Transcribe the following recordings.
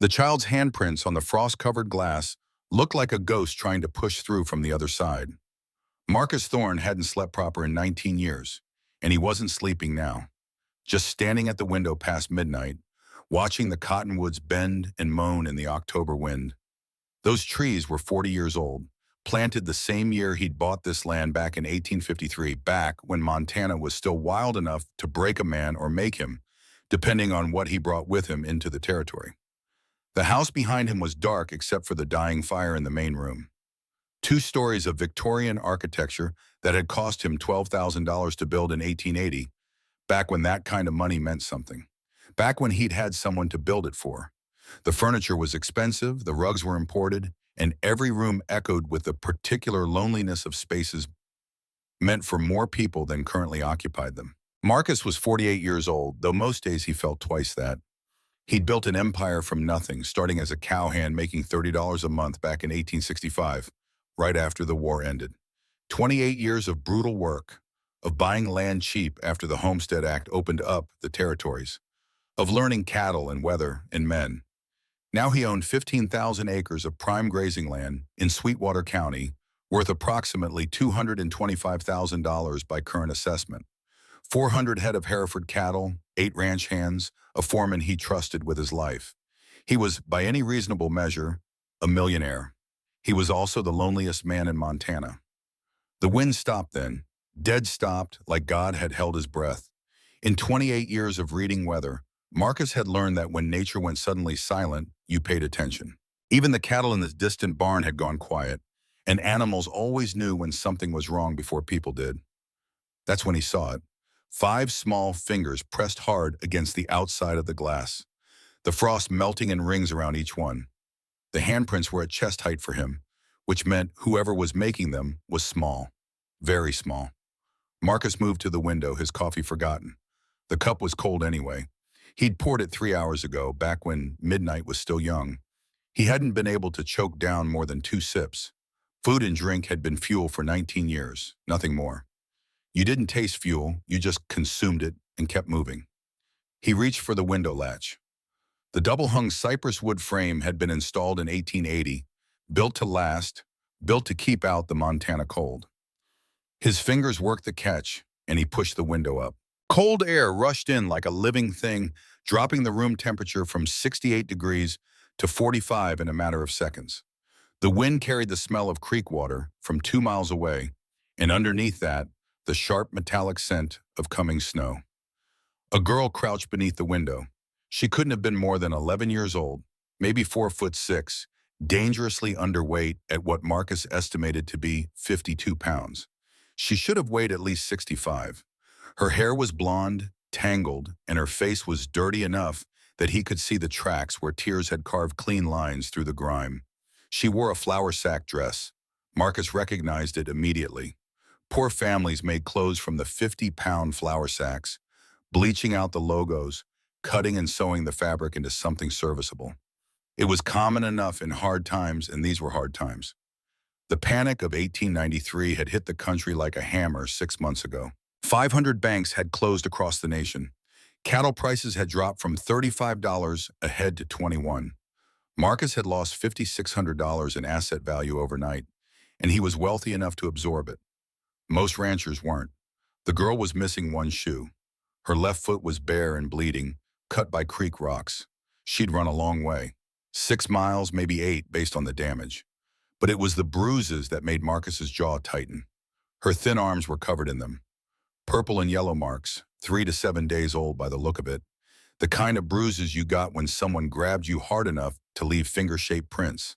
The child's handprints on the frost-covered glass looked like a ghost trying to push through from the other side. Marcus Thorne hadn't slept proper in 19 years, and he wasn't sleeping now, just standing at the window past midnight, watching the cottonwoods bend and moan in the October wind. Those trees were 40 years old, planted the same year he'd bought this land back in 1853, back when Montana was still wild enough to break a man or make him, depending on what he brought with him into the territory. The house behind him was dark except for the dying fire in the main room. 2 stories of Victorian architecture that had cost him $12,000 to build in 1880, back when that kind of money meant something. Back when he'd had someone to build it for. The furniture was expensive, the rugs were imported, and every room echoed with the particular loneliness of spaces meant for more people than currently occupied them. Marcus was 48 years old, though most days he felt twice that. He'd built an empire from nothing, starting as a cowhand making $30 a month back in 1865, right after the war ended. 28 years of brutal work, of buying land cheap after the Homestead Act opened up the territories, of learning cattle and weather and men. Now he owned 15,000 acres of prime grazing land in Sweetwater County, worth approximately $225,000 by current assessment. 400 head of Hereford cattle, 8 ranch hands, a foreman he trusted with his life. He was, by any reasonable measure, a millionaire. He was also the loneliest man in Montana. The wind stopped then, dead stopped like God had held his breath. In 28 years of reading weather, Marcus had learned that when nature went suddenly silent, you paid attention. Even the cattle in the distant barn had gone quiet, and animals always knew when something was wrong before people did. That's when he saw it. 5 small fingers pressed hard against the outside of the glass, the frost melting in rings around each one. The handprints were at chest height for him, which meant whoever was making them was small, very small. Marcus moved to the window, his coffee forgotten. The cup was cold anyway. He'd poured it 3 hours ago, back when midnight was still young. He hadn't been able to choke down more than 2 sips. Food and drink had been fuel for 19 years, nothing more. You didn't taste fuel, you just consumed it and kept moving. He reached for the window latch. The double-hung cypress wood frame had been installed in 1880, built to last, built to keep out the Montana cold. His fingers worked the catch, and he pushed the window up. Cold air rushed in like a living thing, dropping the room temperature from 68 degrees to 45 in a matter of seconds. The wind carried the smell of creek water from 2 miles away, and underneath that, the sharp metallic scent of coming snow. A girl crouched beneath the window. She couldn't have been more than 11 years old, maybe 4'6", dangerously underweight at what Marcus estimated to be 52 pounds. She should have weighed at least 65. Her hair was blonde, tangled, and her face was dirty enough that he could see the tracks where tears had carved clean lines through the grime. She wore a flour sack dress. Marcus recognized it immediately. Poor families made clothes from the 50-pound flour sacks, bleaching out the logos, cutting and sewing the fabric into something serviceable. It was common enough in hard times, and these were hard times. The panic of 1893 had hit the country like a hammer 6 months ago. 500 banks had closed across the nation. Cattle prices had dropped from $35 a head to $21. Marcus had lost $5,600 in asset value overnight, and he was wealthy enough to absorb it. Most ranchers weren't. The girl was missing 1 shoe. Her left foot was bare and bleeding, cut by creek rocks. She'd run a long way. 6 miles, maybe 8, based on the damage. But it was the bruises that made Marcus's jaw tighten. Her thin arms were covered in them. Purple and yellow marks, 3 to 7 days old by the look of it. The kind of bruises you got when someone grabbed you hard enough to leave finger-shaped prints.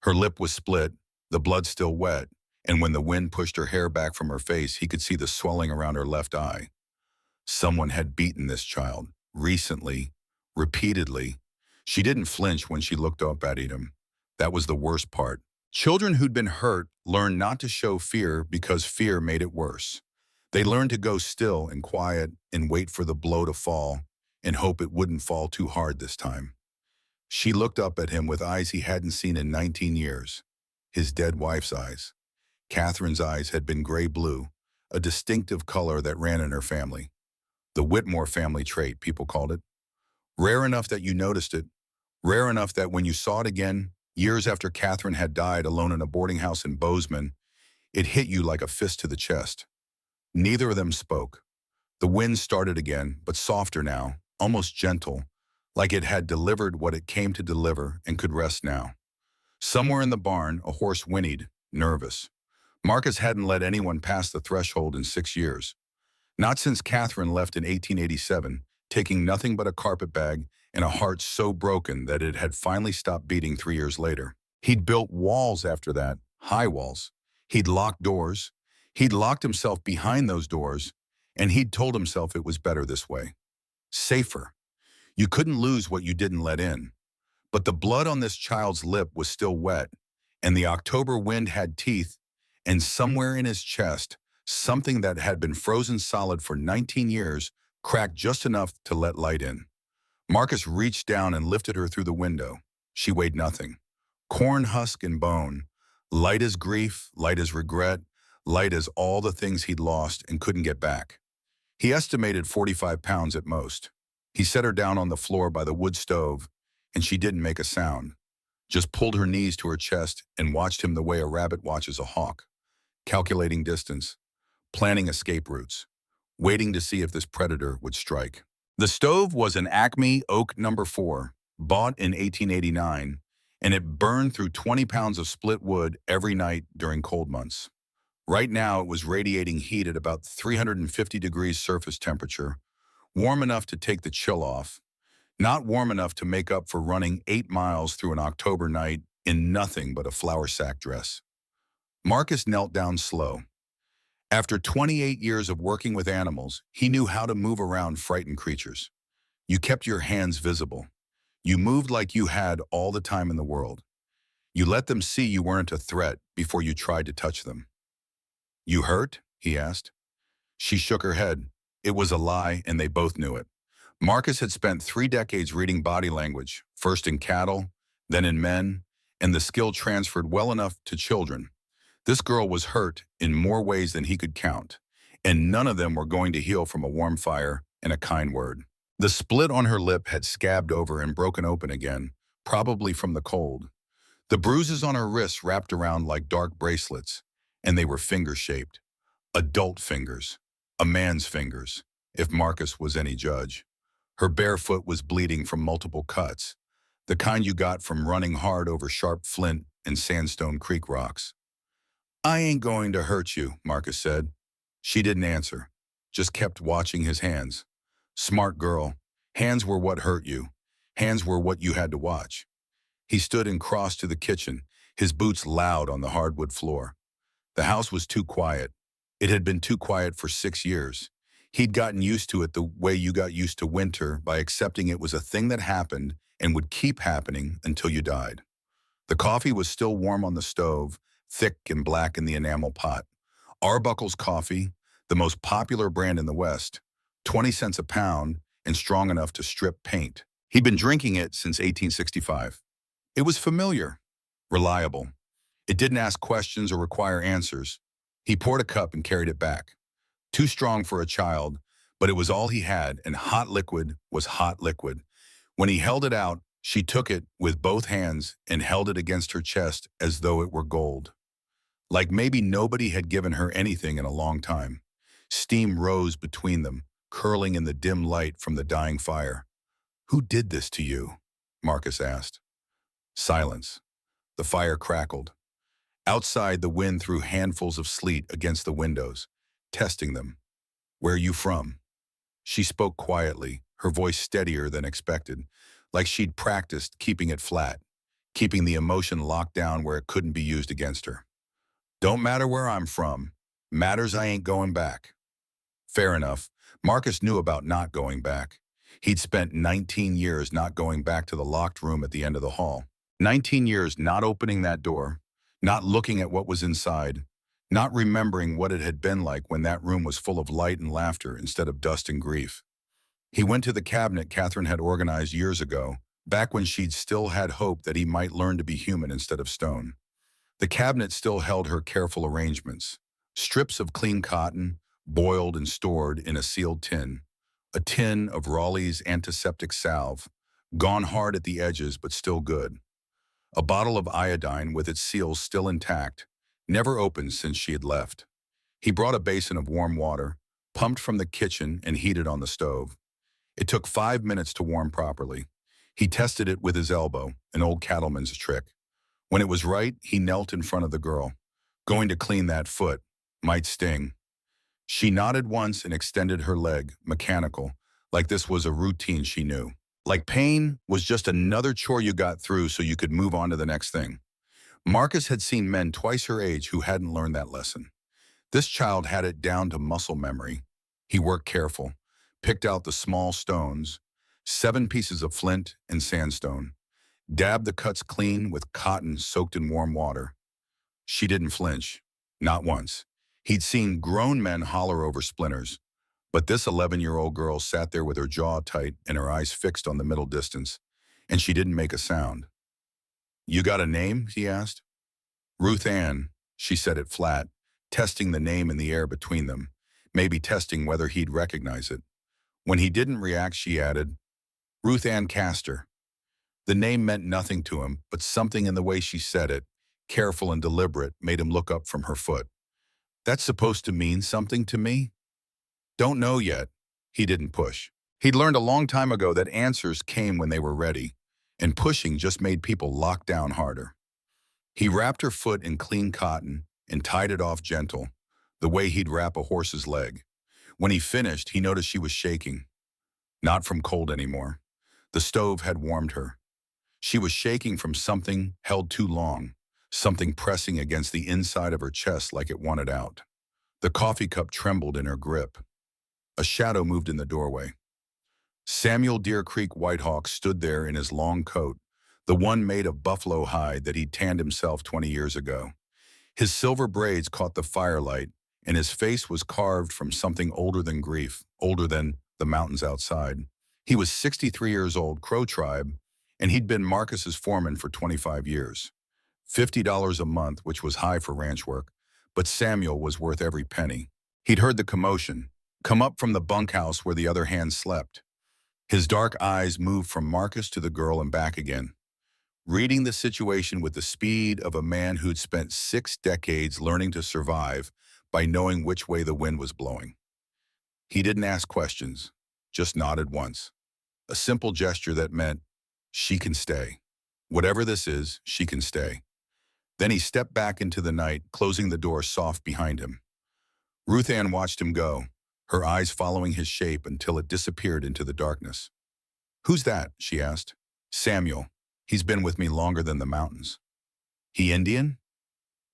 Her lip was split, the blood still wet, and when the wind pushed her hair back from her face, he could see the swelling around her left eye. Someone had beaten this child, recently, repeatedly. She didn't flinch when she looked up at him. That was the worst part. Children who'd been hurt learned not to show fear because fear made it worse. They learned to go still and quiet and wait for the blow to fall and hope it wouldn't fall too hard this time. She looked up at him with eyes he hadn't seen in 19 years, his dead wife's eyes. Catherine's eyes had been gray-blue, a distinctive color that ran in her family. The Whitmore family trait, people called it. Rare enough that you noticed it, Rare enough that when you saw it again, years after Catherine had died alone in a boarding house in Bozeman, it hit you like a fist to the chest. Neither of them spoke. The wind started again, but softer now, almost gentle, like it had delivered what it came to deliver and could rest now. Somewhere in the barn, a horse whinnied, nervous. Marcus hadn't let anyone pass the threshold in 6 years. Not since Catherine left in 1887, taking nothing but a carpetbag and a heart so broken that it had finally stopped beating 3 years later. He'd built walls after that, high walls. He'd locked doors. He'd locked himself behind those doors, and he'd told himself it was better this way. Safer. You couldn't lose what you didn't let in. But the blood on this child's lip was still wet, and the October wind had teeth, and somewhere in his chest, something that had been frozen solid for 19 years cracked just enough to let light in. Marcus reached down and lifted her through the window. She weighed nothing. Corn husk and bone, light as grief, light as regret, light as all the things he'd lost and couldn't get back. He estimated 45 pounds at most. He set her down on the floor by the wood stove, and she didn't make a sound, just pulled her knees to her chest and watched him the way a rabbit watches a hawk, calculating distance, planning escape routes, waiting to see if this predator would strike. The stove was an Acme Oak No. 4, bought in 1889, and it burned through 20 pounds of split wood every night during cold months. Right now, it was radiating heat at about 350 degrees surface temperature, warm enough to take the chill off, not warm enough to make up for running 8 miles through an October night in nothing but a flour sack dress. Marcus knelt down slow. After 28 years of working with animals, he knew how to move around frightened creatures. You kept your hands visible. You moved like you had all the time in the world. You let them see you weren't a threat before you tried to touch them. "You hurt?" he asked. She shook her head. It was a lie, and they both knew it. Marcus had spent 3 decades reading body language, first in cattle, then in men, and the skill transferred well enough to children. This girl was hurt in more ways than he could count, and none of them were going to heal from a warm fire and a kind word. The split on her lip had scabbed over and broken open again, probably from the cold. The bruises on her wrists wrapped around like dark bracelets, and they were finger-shaped. Adult fingers. A man's fingers, if Marcus was any judge. Her bare foot was bleeding from multiple cuts, the kind you got from running hard over sharp flint and sandstone creek rocks. "I ain't going to hurt you," Marcus said. She didn't answer, just kept watching his hands. Smart girl. Hands were what hurt you. Hands were what you had to watch. He stood and crossed to the kitchen, his boots loud on the hardwood floor. The house was too quiet. It had been too quiet for 6 years. He'd gotten used to it the way you got used to winter, by accepting it was a thing that happened and would keep happening until you died. The coffee was still warm on the stove, thick and black in the enamel pot. Arbuckle's coffee, the most popular brand in the West, 20 cents a pound and strong enough to strip paint. He'd been drinking it since 1865. It was familiar, reliable. It didn't ask questions or require answers. He poured a cup and carried it back. Too strong for a child, but it was all he had, and hot liquid was hot liquid. When he held it out, she took it with both hands and held it against her chest as though it were gold. Like maybe nobody had given her anything in a long time. Steam rose between them, curling in the dim light from the dying fire. "Who did this to you?" Marcus asked. Silence. The fire crackled. Outside, the wind threw handfuls of sleet against the windows, testing them. "Where are you from?" She spoke quietly, her voice steadier than expected, like she'd practiced keeping it flat, keeping the emotion locked down where it couldn't be used against her. "Don't matter where I'm from. Matters I ain't going back." Fair enough. Marcus knew about not going back. He'd spent 19 years not going back to the locked room at the end of the hall. 19 years not opening that door, not looking at what was inside, not remembering what it had been like when that room was full of light and laughter instead of dust and grief. He went to the cabinet Catherine had organized years ago, back when she'd still had hope that he might learn to be human instead of stone. The cabinet still held her careful arrangements. Strips of clean cotton, boiled and stored in a sealed tin. A tin of Raleigh's antiseptic salve, gone hard at the edges but still good. A bottle of iodine with its seals still intact, never opened since she had left. He brought a basin of warm water, pumped from the kitchen and heated on the stove. It took 5 minutes to warm properly. He tested it with his elbow, an old cattleman's trick. When it was right, he knelt in front of the girl. Going to clean that foot. Might sting. She nodded once and extended her leg, mechanical, like this was a routine she knew. Like pain was just another chore you got through so you could move on to the next thing. Marcus had seen men twice her age who hadn't learned that lesson. This child had it down to muscle memory. He worked careful, picked out the small stones, 7 pieces of flint and sandstone, dabbed the cuts clean with cotton soaked in warm water. She didn't flinch, not once. He'd seen grown men holler over splinters, but this 11-year-old girl sat there with her jaw tight and her eyes fixed on the middle distance, and she didn't make a sound. "You got a name?" he asked. "Ruth Ann," she said it flat, testing the name in the air between them, maybe testing whether he'd recognize it. When he didn't react, she added, "Ruth Ann Castor." The name meant nothing to him, but something in the way she said it, careful and deliberate, made him look up from her foot. "That's supposed to mean something to me?" "Don't know yet." He didn't push. He'd learned a long time ago that answers came when they were ready, and pushing just made people lock down harder. He wrapped her foot in clean cotton and tied it off gentle, the way he'd wrap a horse's leg. When he finished, he noticed she was shaking. Not from cold anymore. The stove had warmed her. She was shaking from something held too long, something pressing against the inside of her chest like it wanted out. The coffee cup trembled in her grip. A shadow moved in the doorway. Samuel Deer Creek Whitehawk stood there in his long coat, the one made of buffalo hide that he'd tanned himself 20 years ago. His silver braids caught the firelight, and his face was carved from something older than grief, older than the mountains outside. He was 63 years old, Crow Tribe, and he'd been Marcus's foreman for 25 years. $50 a month, which was high for ranch work, but Samuel was worth every penny. He'd heard the commotion, come up from the bunkhouse where the other hands slept. His dark eyes moved from Marcus to the girl and back again, reading the situation with the speed of a man who'd spent 6 decades learning to survive by knowing which way the wind was blowing. He didn't ask questions, just nodded once. A simple gesture that meant, she can stay. Whatever this is, she can stay. Then he stepped back into the night, closing the door soft behind him. Ruth Ann watched him go, her eyes following his shape until it disappeared into the darkness. "Who's that?" she asked. "Samuel. He's been with me longer than the mountains." "He Indian?"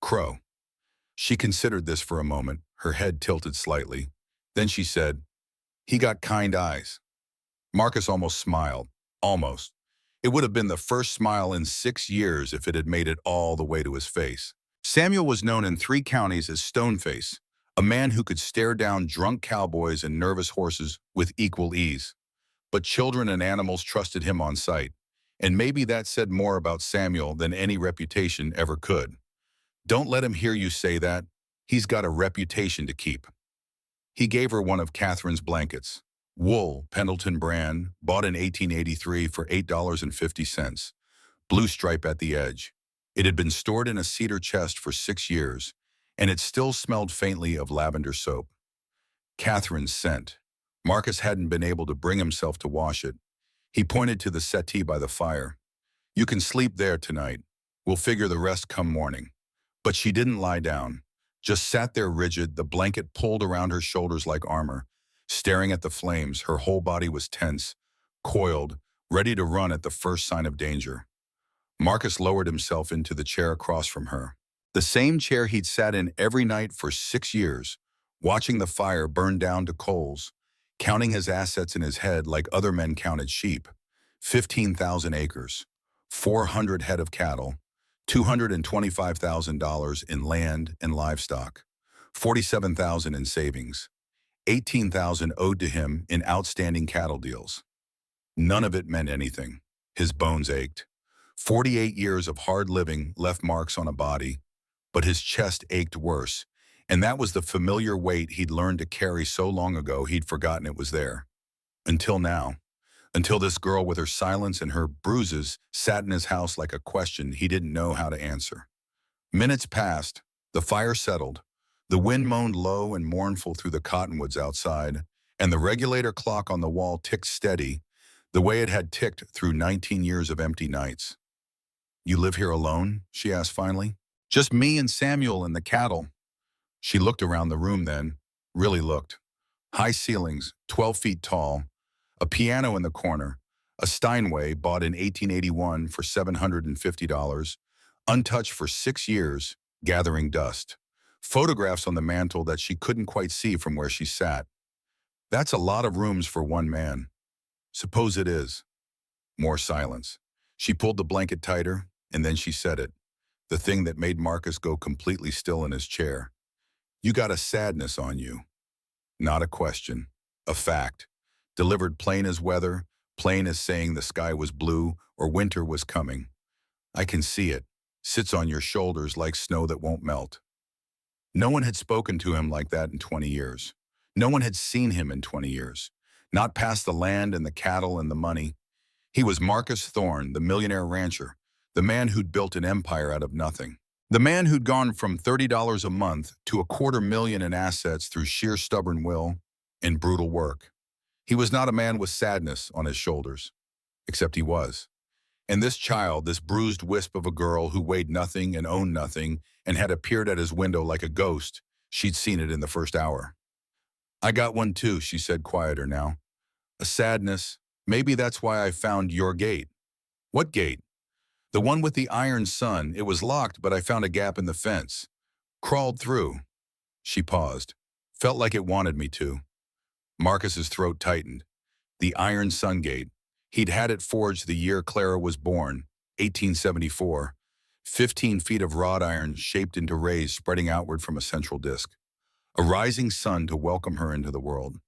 "Crow." She considered this for a moment, her head tilted slightly. Then she said, "He got kind eyes." Marcus almost smiled. Almost. It would have been the first smile in 6 years if it had made it all the way to his face. Samuel was known in 3 counties as Stoneface, a man who could stare down drunk cowboys and nervous horses with equal ease. But children and animals trusted him on sight, and maybe that said more about Samuel than any reputation ever could. Don't let him hear you say that. He's got a reputation to keep. He gave her one of Catherine's blankets. Wool, Pendleton brand, bought in 1883 for $8.50, blue stripe at the edge. It had been stored in a cedar chest for 6 years, and it still smelled faintly of lavender soap. Catherine's scent. Marcus hadn't been able to bring himself to wash it. He pointed to the settee by the fire. "You can sleep there tonight. We'll figure the rest come morning." But she didn't lie down, just sat there rigid, the blanket pulled around her shoulders like armor. Staring at the flames, her whole body was tense, coiled, ready to run at the first sign of danger. Marcus lowered himself into the chair across from her. The same chair he'd sat in every night for 6 years, watching the fire burn down to coals, counting his assets in his head like other men counted sheep. 15,000 acres, 400 head of cattle, $225,000 in land and livestock, 47,000 in savings, 18,000 owed to him in outstanding cattle deals. None of it meant anything. His bones ached. 48 years of hard living left marks on a body, but his chest ached worse, and that was the familiar weight he'd learned to carry so long ago he'd forgotten it was there. Until now. until this girl with her silence and her bruises sat in his house like a question he didn't know how to answer. Minutes passed, the fire settled, the wind moaned low and mournful through the cottonwoods outside, and the regulator clock on the wall ticked steady, the way it had ticked through 19 years of empty nights. "You live here alone?" she asked finally. "Just me and Samuel and the cattle." She looked around the room then, really looked. High ceilings, 12 feet tall, a piano in the corner, a Steinway bought in 1881 for $750, untouched for 6 years, gathering dust. Photographs on the mantel that she couldn't quite see from where she sat. "That's a lot of rooms for one man." "Suppose it is." More silence. She pulled the blanket tighter, and then she said it, the thing that made Marcus go completely still in his chair. "You got a sadness on you." Not a question, a fact, delivered plain as weather, plain as saying the sky was blue or winter was coming. "I can see it. Sits on your shoulders like snow that won't melt." No one had spoken to him like that in 20 years. No one had seen him in 20 years. Not past the land and the cattle and the money. He was Marcus Thorne, the millionaire rancher, the man who'd built an empire out of nothing. The man who'd gone from $30 a month to $250,000 in assets through sheer stubborn will and brutal work. He was not a man with sadness on his shoulders, except he was. And this child, this bruised wisp of a girl who weighed nothing and owned nothing and had appeared at his window like a ghost, she'd seen it in the first hour. "I got one too," she said, quieter now. "A sadness. Maybe that's why I found your gate." "What gate?" "The one with the iron sun. It was locked, but I found a gap in the fence. Crawled through." She paused. "Felt like it wanted me to." Marcus's throat tightened. The iron sun gate. He'd had it forged the year Clara was born, 1874. 15 feet of wrought iron shaped into rays spreading outward from a central disk. A rising sun to welcome her into the world.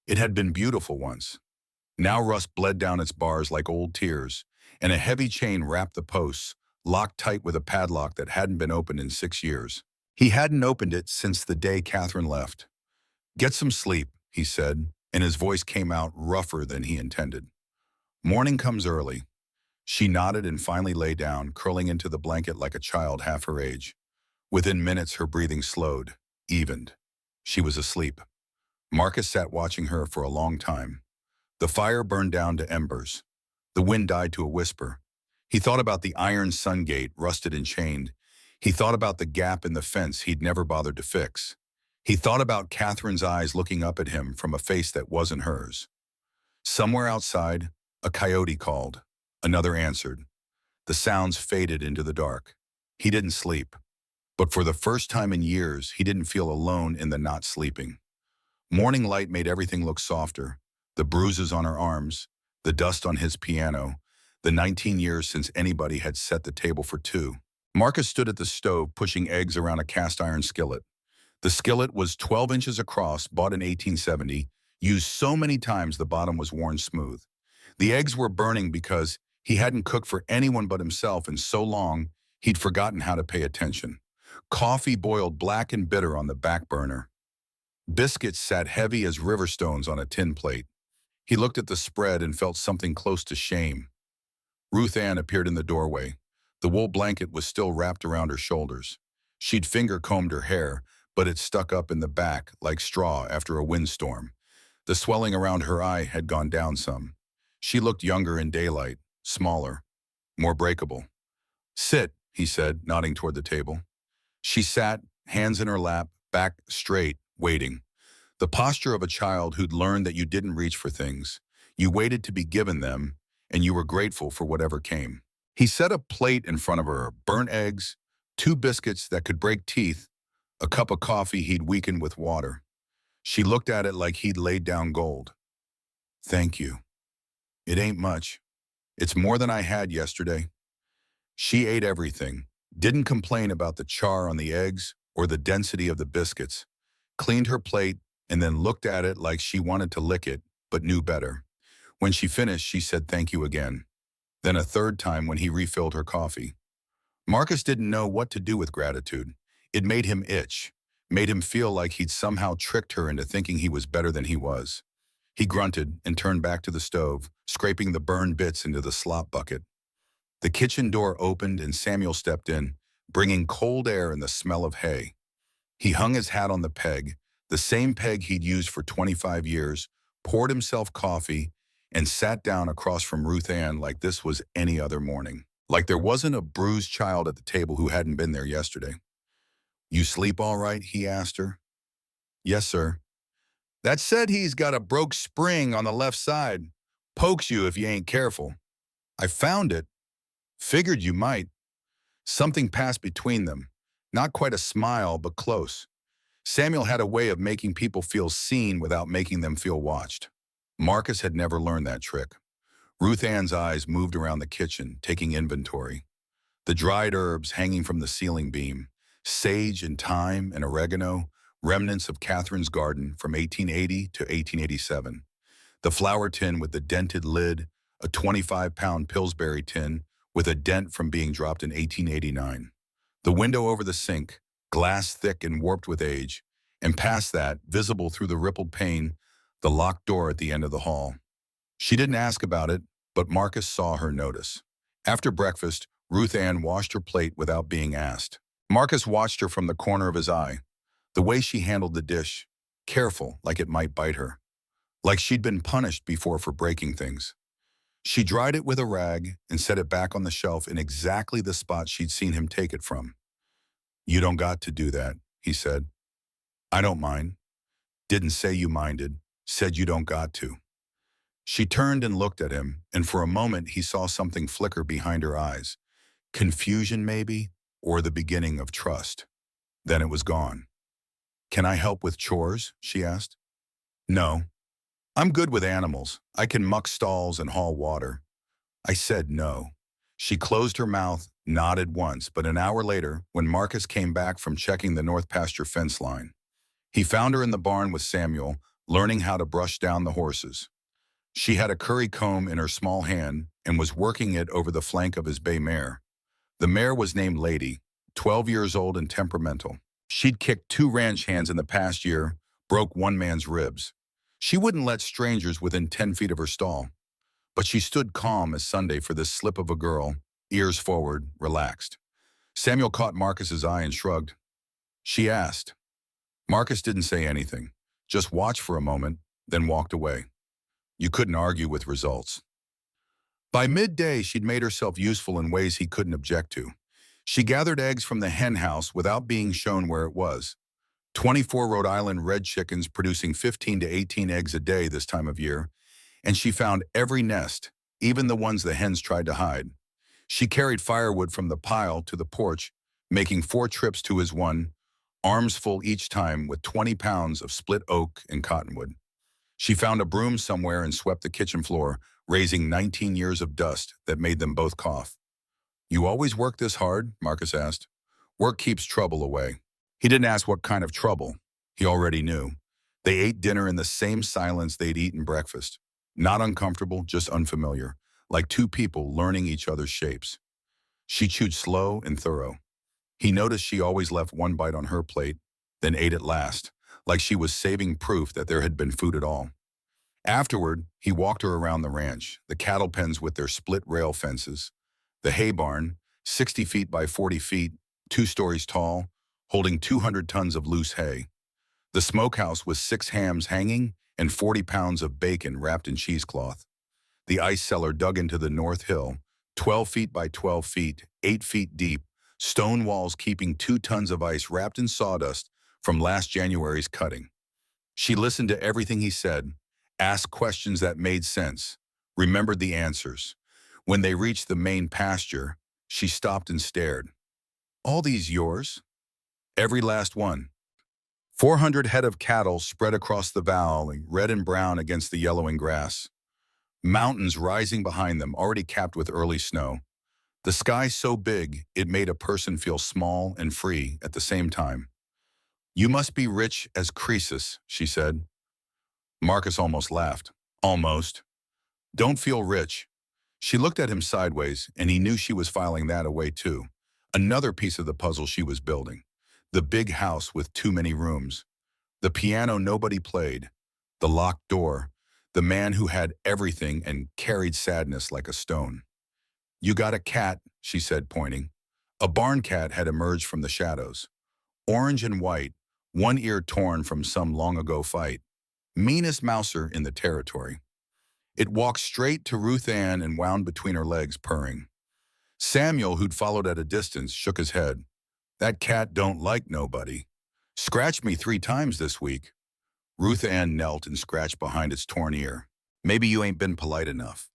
It had been beautiful once. Now rust bled down its bars like old tears, and a heavy chain wrapped the posts, locked tight with a padlock that hadn't been opened in 6 years. He hadn't opened it since the day Catherine left. "Get some sleep," he said, and his voice came out rougher than he intended. "Morning comes early." She nodded and finally lay down, curling into the blanket like a child half her age. Within minutes, her breathing slowed, evened. She was asleep. Marcus sat watching her for a long time. The fire burned down to embers. The wind died to a whisper. He thought about the iron sun gate, rusted and chained. He thought about the gap in the fence he'd never bothered to fix. He thought about Catherine's eyes looking up at him from a face that wasn't hers. Somewhere outside, a coyote called. Another answered. The sounds faded into the dark. He didn't sleep. But for the first time in years, he didn't feel alone in the not sleeping. Morning light made everything look softer. The bruises on her arms, the dust on his piano, the 19 years since anybody had set the table for two. Marcus stood at the stove pushing eggs around a cast iron skillet. The skillet was 12 inches across, bought in 1870, used so many times the bottom was worn smooth. The eggs were burning because he hadn't cooked for anyone but himself in so long he'd forgotten how to pay attention. Coffee boiled black and bitter on the back burner. Biscuits sat heavy as river stones on a tin plate. He looked at the spread and felt something close to shame. Ruth Ann appeared in the doorway. The wool blanket was still wrapped around her shoulders. She'd finger-combed her hair, but it stuck up in the back like straw after a windstorm. The swelling around her eye had gone down some. She looked younger in daylight, smaller, more breakable. "Sit," he said, nodding toward the table. She sat, hands in her lap, back straight, waiting. The posture of a child who'd learned that you didn't reach for things. You waited to be given them, and you were grateful for whatever came. He set a plate in front of her, burnt eggs, 2 biscuits that could break teeth, a cup of coffee he'd weakened with water. She looked at it like he'd laid down gold. "Thank you. It ain't much. It's more than I had yesterday." She ate everything, didn't complain about the char on the eggs or the density of the biscuits, cleaned her plate, and then looked at it like she wanted to lick it, but knew better. When she finished, she said thank you again. Then a third time when he refilled her coffee. Marcus didn't know what to do with gratitude. It made him itch, made him feel like he'd somehow tricked her into thinking he was better than he was. He grunted and turned back to the stove, scraping the burned bits into the slop bucket. The kitchen door opened and Samuel stepped in, bringing cold air and the smell of hay. He hung his hat on the peg, the same peg he'd used for 25 years, poured himself coffee, and sat down across from Ruth Ann like this was any other morning. Like there wasn't a bruised child at the table who hadn't been there yesterday. "You sleep all right?" he asked her. "Yes, sir." "That said, he's got a broke spring on the left side. Pokes you if you ain't careful." "I found it. Figured you might." Something passed between them. Not quite a smile, but close. Samuel had a way of making people feel seen without making them feel watched. Marcus had never learned that trick. Ruth Ann's eyes moved around the kitchen, taking inventory. The dried herbs hanging from the ceiling beam, sage and thyme and oregano, remnants of Catherine's garden from 1880 to 1887. The flour tin with the dented lid, a 25-pound Pillsbury tin with a dent from being dropped in 1889. The window over the sink, glass thick and warped with age, and past that, visible through the rippled pane, the locked door at the end of the hall. She didn't ask about it, but Marcus saw her notice. After breakfast, Ruth Ann washed her plate without being asked. Marcus watched her from the corner of his eye. The way she handled the dish, careful, like it might bite her. Like she'd been punished before for breaking things. She dried it with a rag and set it back on the shelf in exactly the spot she'd seen him take it from. "You don't got to do that," he said. "I don't mind." "Didn't say you minded. Said you don't got to." She turned and looked at him, and for a moment he saw something flicker behind her eyes. Confusion, maybe, or the beginning of trust. Then it was gone. "Can I help with chores?" she asked. "No. I'm good with animals. I can muck stalls and haul water." I said no. She closed her mouth, nodded once, but an hour later, when Marcus came back from checking the north pasture fence line, he found her in the barn with Samuel, learning how to brush down the horses. She had a curry comb in her small hand and was working it over the flank of his bay mare. The mare was named Lady, 12 years old and temperamental. She'd kicked 2 ranch hands in the past year, broke one man's ribs. She wouldn't let strangers within 10 feet of her stall. But she stood calm as Sunday for this slip of a girl, ears forward, relaxed. Samuel caught Marcus's eye and shrugged. "She asked." Marcus didn't say anything, just watched for a moment, then walked away. You couldn't argue with results. By midday, she'd made herself useful in ways he couldn't object to. She gathered eggs from the hen house without being shown where it was. 24 Rhode Island red chickens producing 15 to 18 eggs a day this time of year, and she found every nest, even the ones the hens tried to hide. She carried firewood from the pile to the porch, making 4 trips to his one, arms full each time with 20 pounds of split oak and cottonwood. She found a broom somewhere and swept the kitchen floor, raising 19 years of dust that made them both cough. "You always work this hard?" Marcus asked. "Work keeps trouble away." He didn't ask what kind of trouble. He already knew. They ate dinner in the same silence they'd eaten breakfast. Not uncomfortable, just unfamiliar, like 2 people learning each other's shapes. She chewed slow and thorough. He noticed she always left one bite on her plate, then ate it last, like she was saving proof that there had been food at all. Afterward, he walked her around the ranch, the cattle pens with their split rail fences, the hay barn, 60 feet by 40 feet, 2 stories tall, holding 200 tons of loose hay. The smokehouse with 6 hams hanging and 40 pounds of bacon wrapped in cheesecloth. The ice cellar dug into the north hill, 12 feet by 12 feet, 8 feet deep, stone walls keeping 2 tons of ice wrapped in sawdust from last January's cutting. She listened to everything he said, asked questions that made sense, remembered the answers. When they reached the main pasture, she stopped and stared. "All these yours?" "Every last one." 400 head of cattle spread across the valley, red and brown against the yellowing grass. Mountains rising behind them, already capped with early snow. The sky so big, it made a person feel small and free at the same time. "You must be rich as Croesus," she said. Marcus almost laughed. "Almost. Don't feel rich." She looked at him sideways, and he knew she was filing that away too. Another piece of the puzzle she was building. The big house with too many rooms. The piano nobody played. The locked door. the man who had everything and carried sadness like a stone. "You got a cat," she said, pointing. A barn cat had emerged from the shadows. Orange and white, one ear torn from some long-ago fight. Meanest mouser in the territory. It walked straight to Ruth Ann and wound between her legs, purring. Samuel, who'd followed at a distance, shook his head. "That cat don't like nobody. Scratched me 3 times this week." Ruth Ann knelt and scratched behind its torn ear. "Maybe you ain't been polite enough."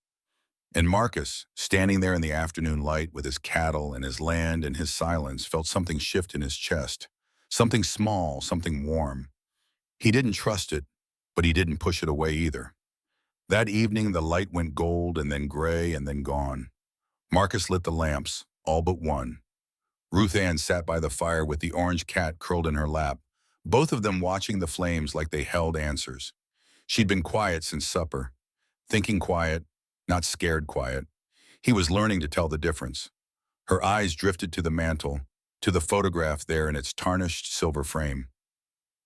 And Marcus, standing there in the afternoon light with his cattle and his land and his silence, felt something shift in his chest. Something small, something warm. He didn't trust it, but he didn't push it away either. That evening, the light went gold and then gray and then gone. Marcus lit the lamps, all but one. Ruth Ann sat by the fire with the orange cat curled in her lap, both of them watching the flames like they held answers. She'd been quiet since supper, thinking quiet, not scared quiet. He was learning to tell the difference. Her eyes drifted to the mantel, to the photograph there in its tarnished silver frame.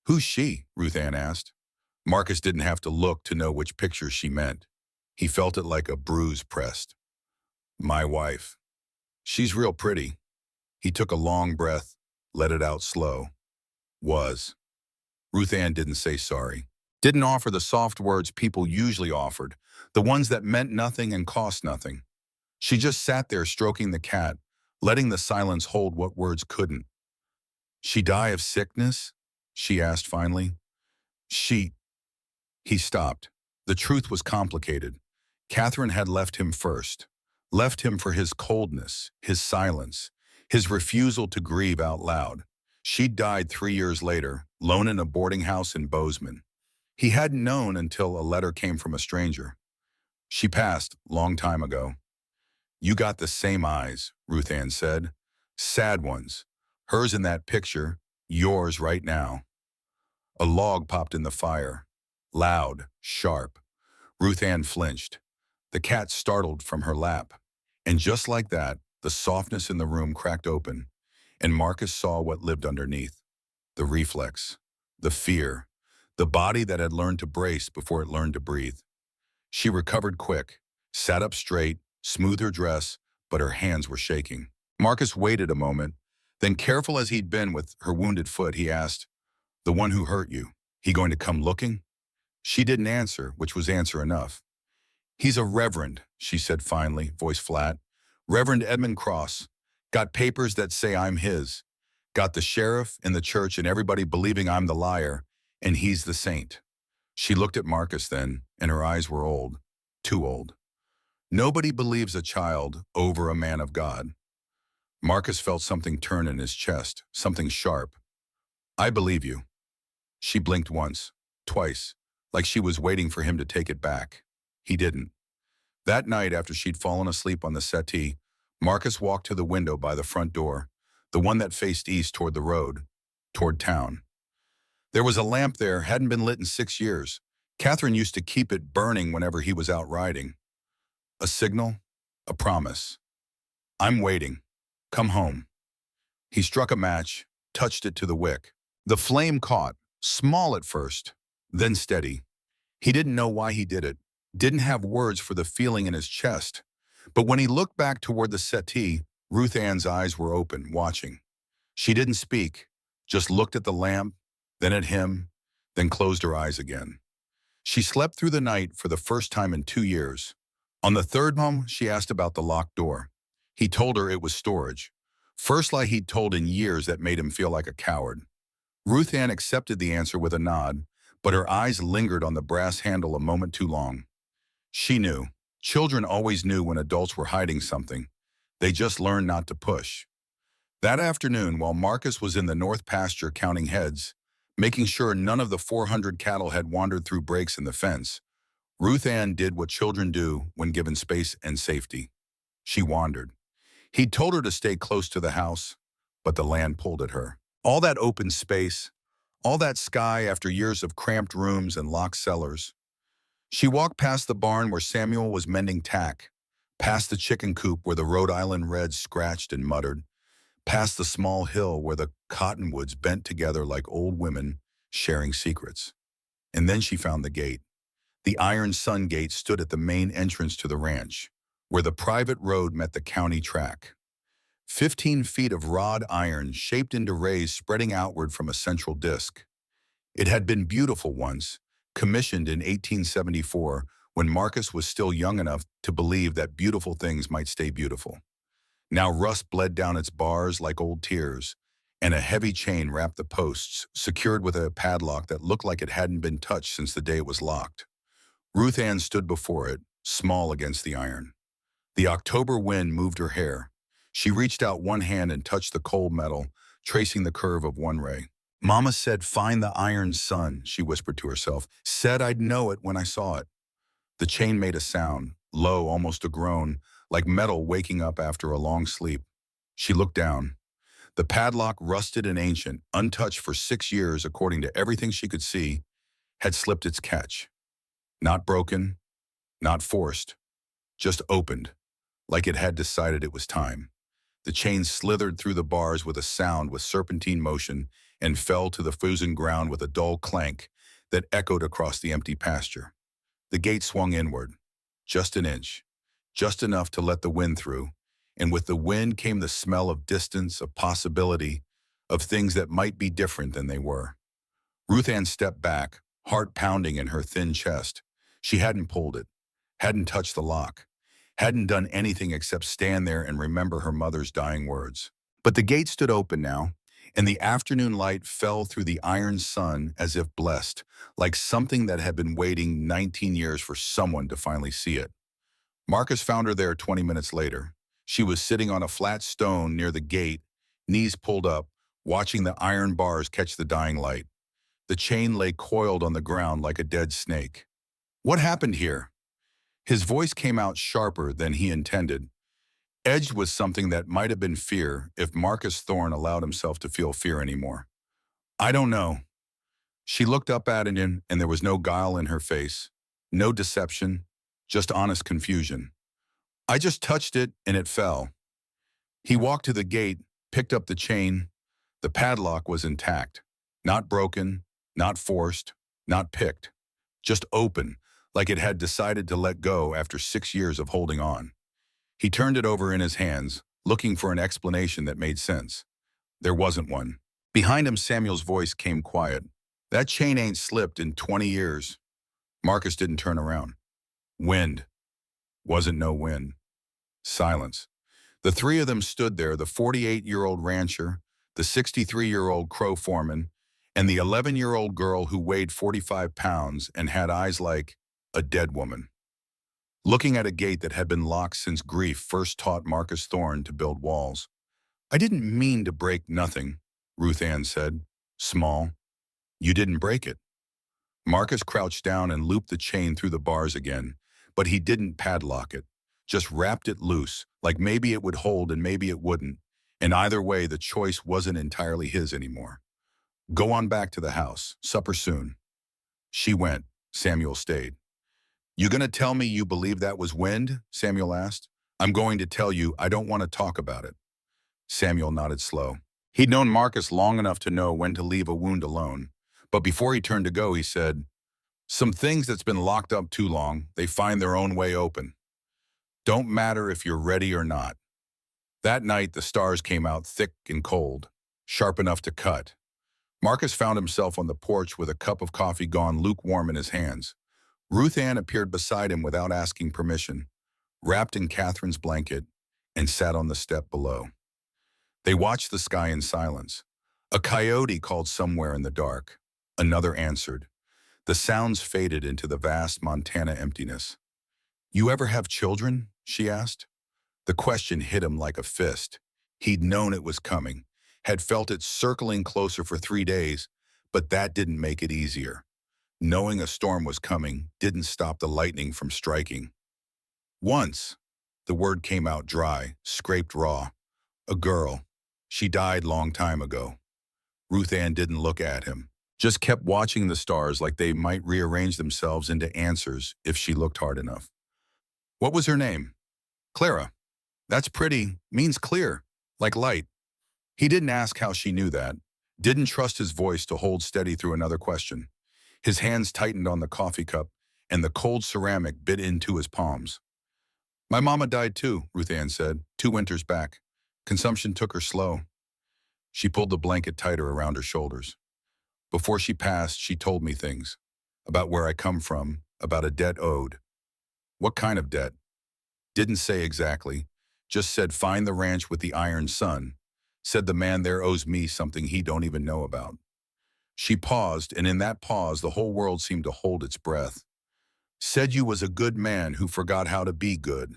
"Who's she?" Ruth Ann asked. Marcus didn't have to look to know which picture she meant. He felt it like a bruise pressed. "My wife. She's real pretty." He took a long breath, let it out slow. "Was." Ruth Ann didn't say sorry. Didn't offer the soft words people usually offered, the ones that meant nothing and cost nothing. She just sat there stroking the cat, letting the silence hold what words couldn't. "She die of sickness?" she asked finally. "She—" He stopped. The truth was complicated. Catherine had left him first. Left him for his coldness, his silence, his refusal to grieve out loud. She'd died 3 years later, lone in a boarding house in Bozeman. He hadn't known until a letter came from a stranger. "She passed, long time ago." "You got the same eyes," Ruth Ann said. "Sad ones. Hers in that picture, yours right now." A log popped in the fire. Loud, sharp. Ruth Ann flinched. The cat startled from her lap. And just like that, the softness in the room cracked open, and Marcus saw what lived underneath. The reflex. The fear. The body that had learned to brace before it learned to breathe. She recovered quick, sat up straight, smoothed her dress, but her hands were shaking. Marcus waited a moment. Then, careful as he'd been with her wounded foot, he asked, "The one who hurt you, he going to come looking?" She didn't answer, which was answer enough. "He's a reverend," she said finally, voice flat. "Reverend Edmund Cross. Got papers that say I'm his. Got the sheriff and the church and everybody believing I'm the liar, and he's the saint." She looked at Marcus then, and her eyes were old. Too old. Nobody believes a child over a man of God. Marcus felt something turn in his chest, something sharp. "I believe you." She blinked once, twice, like she was waiting for him to take it back. He didn't. That night, after she'd fallen asleep on the settee, Marcus walked to the window by the front door, the one that faced east toward the road, toward town. There was a lamp there, hadn't been lit in 6 years. Catherine used to keep it burning whenever he was out riding. A signal, a promise. "I'm waiting. Come home." He struck a match, touched it to the wick. The flame caught, small at first, then steady. He didn't know why he did it, didn't have words for the feeling in his chest. But when he looked back toward the settee, Ruth Ann's eyes were open, watching. She didn't speak, just looked at the lamp, then at him, then closed her eyes again. She slept through the night for the first time in 2 years. On the third moment, she asked about the locked door. He told her it was storage. First lie he'd told in years that made him feel like a coward. Ruth Ann accepted the answer with a nod, but her eyes lingered on the brass handle a moment too long. She knew. Children always knew when adults were hiding something. They just learned not to push. That afternoon, while Marcus was in the north pasture counting heads, making sure none of the 400 cattle had wandered through breaks in the fence, Ruth Ann did what children do when given space and safety. She wandered. He'd told her to stay close to the house, but the land pulled at her. All that open space, all that sky after years of cramped rooms and locked cellars. She walked past the barn where Samuel was mending tack, past the chicken coop where the Rhode Island Reds scratched and muttered, past the small hill where the cottonwoods bent together like old women sharing secrets. And then she found the gate. The iron sun gate stood at the main entrance to the ranch, where the private road met the county track. 15 feet of wrought iron shaped into rays spreading outward from a central disc. It had been beautiful once, commissioned in 1874 when Marcus was still young enough to believe that beautiful things might stay beautiful. Now rust bled down its bars like old tears, and a heavy chain wrapped the posts, secured with a padlock that looked like it hadn't been touched since the day it was locked. Ruth Ann stood before it, small against the iron. The October wind moved her hair. She reached out one hand and touched the cold metal, tracing the curve of one ray. "Mama said, 'Find the iron sun,'" she whispered to herself. "Said I'd know it when I saw it." The chain made a sound, low, almost a groan, like metal waking up after a long sleep. She looked down. The padlock, rusted and ancient, untouched for 6 years according to everything she could see, had slipped its catch. Not broken, not forced, just opened, like it had decided it was time. The chain slithered through the bars with a sound with serpentine motion and fell to the frozen ground with a dull clank that echoed across the empty pasture. The gate swung inward, just an inch, just enough to let the wind through, and with the wind came the smell of distance, of possibility, of things that might be different than they were. Ruth Ann stepped back, heart pounding in her thin chest. She hadn't pulled it, hadn't touched the lock, hadn't done anything except stand there and remember her mother's dying words. But the gate stood open now, and the afternoon light fell through the iron sun as if blessed, like something that had been waiting 19 years for someone to finally see it. Marcus found her there 20 minutes later. She was sitting on a flat stone near the gate, knees pulled up, watching the iron bars catch the dying light. The chain lay coiled on the ground like a dead snake. "What happened here?" His voice came out sharper than he intended, edged with something that might have been fear if Marcus Thorne allowed himself to feel fear anymore. "I don't know." She looked up at him, and there was no guile in her face, no deception, just honest confusion. "I just touched it, and it fell." He walked to the gate, picked up the chain. The padlock was intact, not broken, not forced, not picked, just open, like it had decided to let go after 6 years of holding on. He turned it over in his hands, looking for an explanation that made sense. There wasn't one. Behind him, Samuel's voice came quiet. "That chain ain't slipped in 20 years. Marcus didn't turn around. Wind. Wasn't no wind. Silence. The three of them stood there, the 48-year-old rancher, the 63-year-old Crow foreman, and the 11-year-old girl who weighed 45 pounds and had eyes like a dead woman, looking at a gate that had been locked since grief first taught Marcus Thorne to build walls. "I didn't mean to break nothing," Ruth Ann said, small. "You didn't break it." Marcus crouched down and looped the chain through the bars again, but he didn't padlock it, just wrapped it loose, like maybe it would hold and maybe it wouldn't, and either way the choice wasn't entirely his anymore. "Go on back to the house. Supper soon." She went. Samuel stayed. "You gonna tell me you believe that was wind?" Samuel asked. "I'm going to tell you I don't want to talk about it." Samuel nodded slow. He'd known Marcus long enough to know when to leave a wound alone, but before he turned to go, he said, "Some things that's been locked up too long, they find their own way open. Don't matter if you're ready or not." That night, the stars came out thick and cold, sharp enough to cut. Marcus found himself on the porch with a cup of coffee gone lukewarm in his hands. Ruth Ann appeared beside him without asking permission, wrapped in Catherine's blanket, and sat on the step below. They watched the sky in silence. A coyote called somewhere in the dark. Another answered. The sounds faded into the vast Montana emptiness. "You ever have children?" she asked. The question hit him like a fist. He'd known it was coming, had felt it circling closer for 3 days, but that didn't make it easier. Knowing a storm was coming didn't stop the lightning from striking. "Once." The word came out dry, scraped raw. "A girl. She died long time ago." Ruth Ann didn't look at him, just kept watching the stars like they might rearrange themselves into answers if she looked hard enough. "What was her name?" "Clara." "That's pretty. Means clear. Like light." He didn't ask how she knew that. Didn't trust his voice to hold steady through another question. His hands tightened on the coffee cup, and the cold ceramic bit into his palms. My mama died too, Ruth Ann said, 2 winters back. Consumption took her slow. She pulled the blanket tighter around her shoulders. Before she passed, she told me things. About where I come from, about a debt owed. What kind of debt? Didn't say exactly. Just said find the ranch with the iron sun. Said the man there owes me something he don't even know about. She paused, and in that pause the whole world seemed to hold its breath. Said you was a good man who forgot how to be good.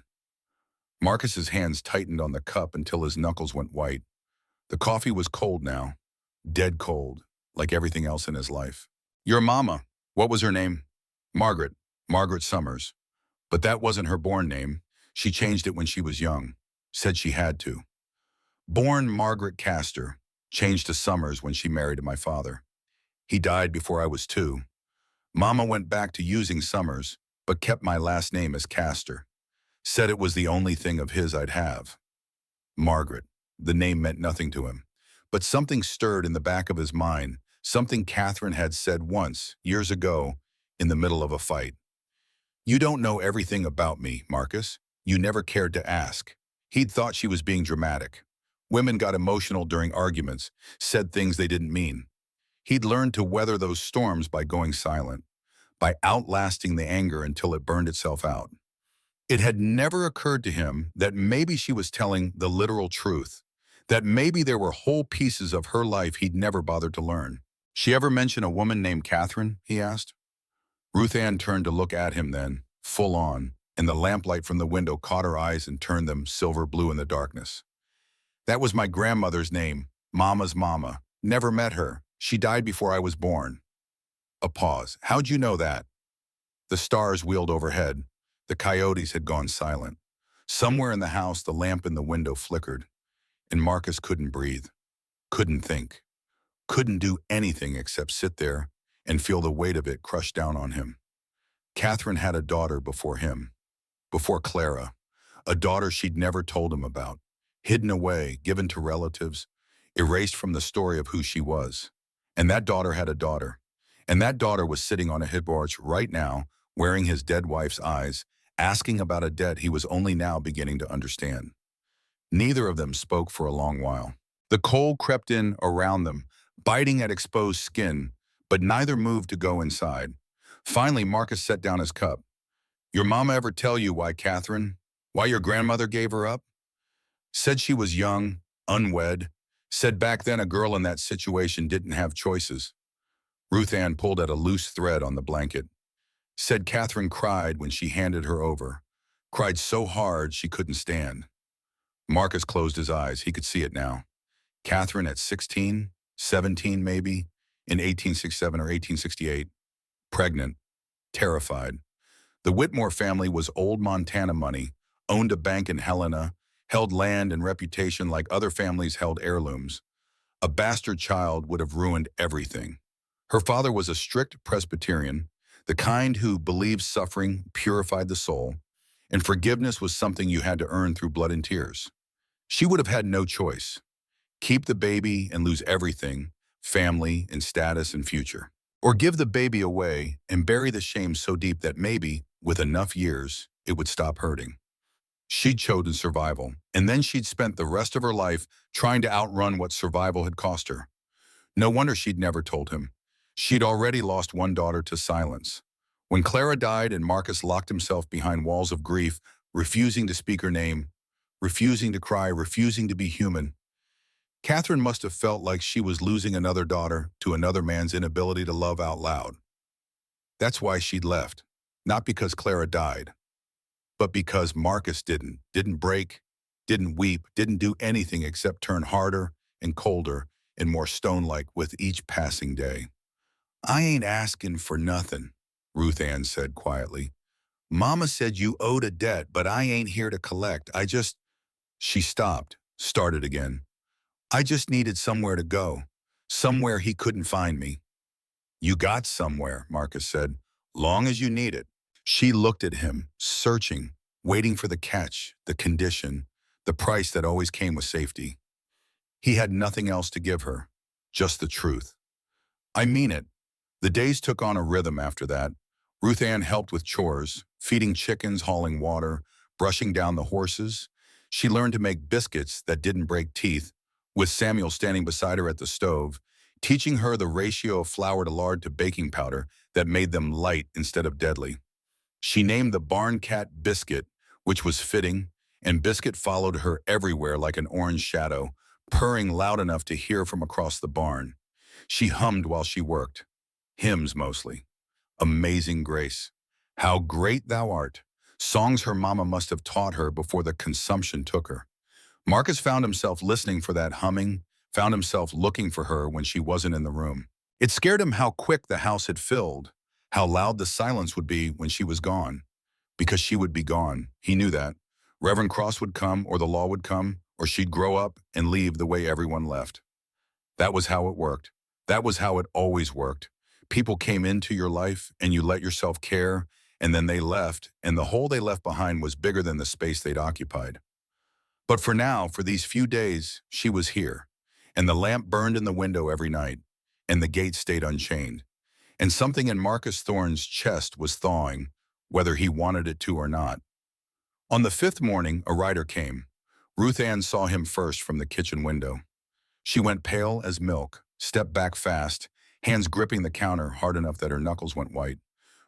Marcus's hands tightened on the cup until his knuckles went white. The coffee was cold now, dead cold, like everything else in his life. Your mama, what was her name? Margaret, Margaret Summers. But that wasn't her born name. She changed it when she was young. Said she had to. Born Margaret Castor, changed to Summers when she married my father. He died before I was 2. Mama went back to using Summers, but kept my last name as Castor. Said it was the only thing of his I'd have. Margaret. The name meant nothing to him. But something stirred in the back of his mind, something Catherine had said once, years ago, in the middle of a fight. You don't know everything about me, Marcus. You never cared to ask. He'd thought she was being dramatic. Women got emotional during arguments, said things they didn't mean. He'd learned to weather those storms by going silent, by outlasting the anger until it burned itself out. It had never occurred to him that maybe she was telling the literal truth, that maybe there were whole pieces of her life he'd never bothered to learn. She ever mention a woman named Catherine, he asked. Ruth Ann turned to look at him then, full on, and the lamplight from the window caught her eyes and turned them silver blue in the darkness. That was my grandmother's name, Mama's mama. Never met her. She died before I was born. A pause. How'd you know that? The stars wheeled overhead. The coyotes had gone silent. Somewhere in the house, the lamp in the window flickered, and Marcus couldn't breathe, couldn't think, couldn't do anything except sit there and feel the weight of it crush down on him. Catherine had a daughter before him, before Clara, a daughter she'd never told him about, hidden away, given to relatives, erased from the story of who she was. And that daughter had a daughter, and that daughter was sitting on a hip porch right now, wearing his dead wife's eyes, asking about a debt he was only now beginning to understand. Neither of them spoke for a long while. The cold crept in around them, biting at exposed skin, but neither moved to go inside. Finally, Marcus set down his cup. Your mama ever tell you why Catherine? Why your grandmother gave her up? Said she was young, unwed. Said back then a girl in that situation didn't have choices. Ruth Ann pulled at a loose thread on the blanket. Said Catherine cried when she handed her over. Cried so hard she couldn't stand. Marcus closed his eyes. He could see it now. Catherine at 16, 17 maybe, in 1867 or 1868. Pregnant, terrified. The Whitmore family was old Montana money, owned a bank in Helena, held land and reputation like other families held heirlooms. A bastard child would have ruined everything. Her father was a strict Presbyterian, the kind who believed suffering purified the soul, and forgiveness was something you had to earn through blood and tears. She would have had no choice. Keep the baby and lose everything, family and status and future. Or give the baby away and bury the shame so deep that maybe, with enough years, it would stop hurting. She'd chosen survival, and then she'd spent the rest of her life trying to outrun what survival had cost her. No wonder she'd never told him. She'd already lost one daughter to silence. When Clara died and Marcus locked himself behind walls of grief, refusing to speak her name, refusing to cry, refusing to be human, Catherine must have felt like she was losing another daughter to another man's inability to love out loud. That's why she'd left, not because Clara died, but because Marcus didn't break, didn't weep, didn't do anything except turn harder and colder and more stone-like with each passing day. I ain't asking for nothing, Ruth Ann said quietly. Mama said you owed a debt, but I ain't here to collect. She stopped, started again. I just needed somewhere to go, somewhere he couldn't find me. You got somewhere, Marcus said, long as you need it. She looked at him, searching, waiting for the catch, the condition, the price that always came with safety. He had nothing else to give her, just the truth. I mean it. The days took on a rhythm after that. Ruth Ann helped with chores, feeding chickens, hauling water, brushing down the horses. She learned to make biscuits that didn't break teeth, with Samuel standing beside her at the stove, teaching her the ratio of flour to lard to baking powder that made them light instead of deadly. She named the barn cat Biscuit, which was fitting, and Biscuit followed her everywhere like an orange shadow, purring loud enough to hear from across the barn. She hummed while she worked, hymns mostly. Amazing Grace, How Great Thou Art, songs her mama must have taught her before the consumption took her. Marcus found himself listening for that humming, found himself looking for her when she wasn't in the room. It scared him how quick the house had filled, how loud the silence would be when she was gone. Because she would be gone, he knew that. Reverend Cross would come, or the law would come, or she'd grow up and leave the way everyone left. That was how it worked. That was how it always worked. People came into your life and you let yourself care, and then they left, and the hole they left behind was bigger than the space they'd occupied. But for now, for these few days, she was here, and the lamp burned in the window every night, and the gate stayed unchained. And something in Marcus Thorne's chest was thawing, whether he wanted it to or not. On the fifth morning, a rider came. Ruth Ann saw him first from the kitchen window. She went pale as milk, stepped back fast, hands gripping the counter hard enough that her knuckles went white.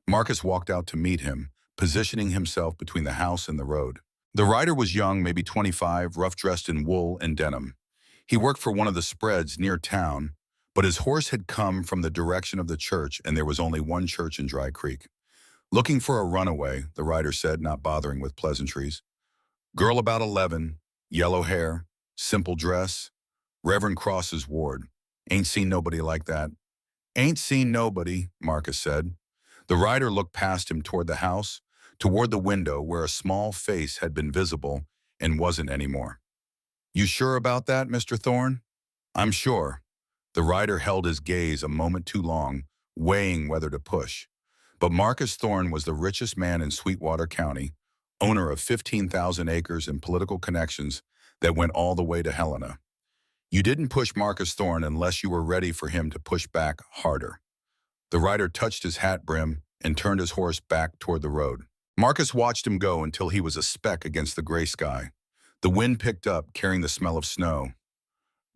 Marcus walked out to meet him, positioning himself between the house and the road. The rider was young, maybe 25, rough-dressed in wool and denim. He worked for one of the spreads near town, but his horse had come from the direction of the church, and there was only one church in Dry Creek. Looking for a runaway, the rider said, not bothering with pleasantries. Girl about 11, yellow hair, simple dress, Reverend Cross's ward. Ain't seen nobody like that. Ain't seen nobody, Marcus said. The rider looked past him toward the house, toward the window where a small face had been visible and wasn't anymore. You sure about that, Mr. Thorne? I'm sure. The rider held his gaze a moment too long, weighing whether to push. But Marcus Thorne was the richest man in Sweetwater County, owner of 15,000 acres and political connections that went all the way to Helena. You didn't push Marcus Thorne unless you were ready for him to push back harder. The rider touched his hat brim and turned his horse back toward the road. Marcus watched him go until he was a speck against the gray sky. The wind picked up, carrying the smell of snow.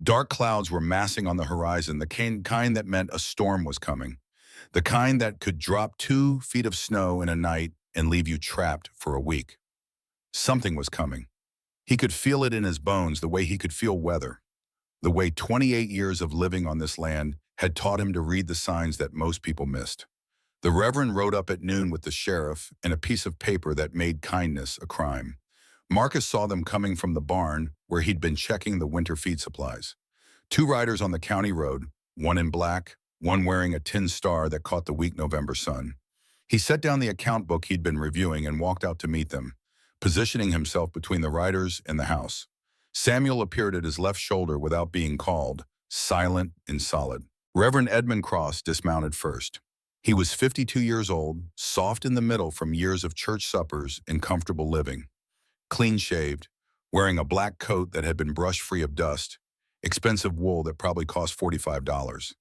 Dark clouds were massing on the horizon, the kind that meant a storm was coming. The kind that could drop 2 feet of snow in a night and leave you trapped for a week. Something was coming. He could feel it in his bones the way he could feel weather. The way 28 years of living on this land had taught him to read the signs that most people missed. The Reverend rode up at noon with the sheriff and a piece of paper that made kindness a crime. Marcus saw them coming from the barn where he'd been checking the winter feed supplies. 2 riders on the county road, one in black, one wearing a tin star that caught the weak November sun. He set down the account book he'd been reviewing and walked out to meet them, positioning himself between the riders and the house. Samuel appeared at his left shoulder without being called, silent and solid. Reverend Edmund Cross dismounted first. He was 52 years old, soft in the middle from years of church suppers and comfortable living. Clean-shaved, wearing a black coat that had been brushed free of dust, expensive wool that probably cost $45.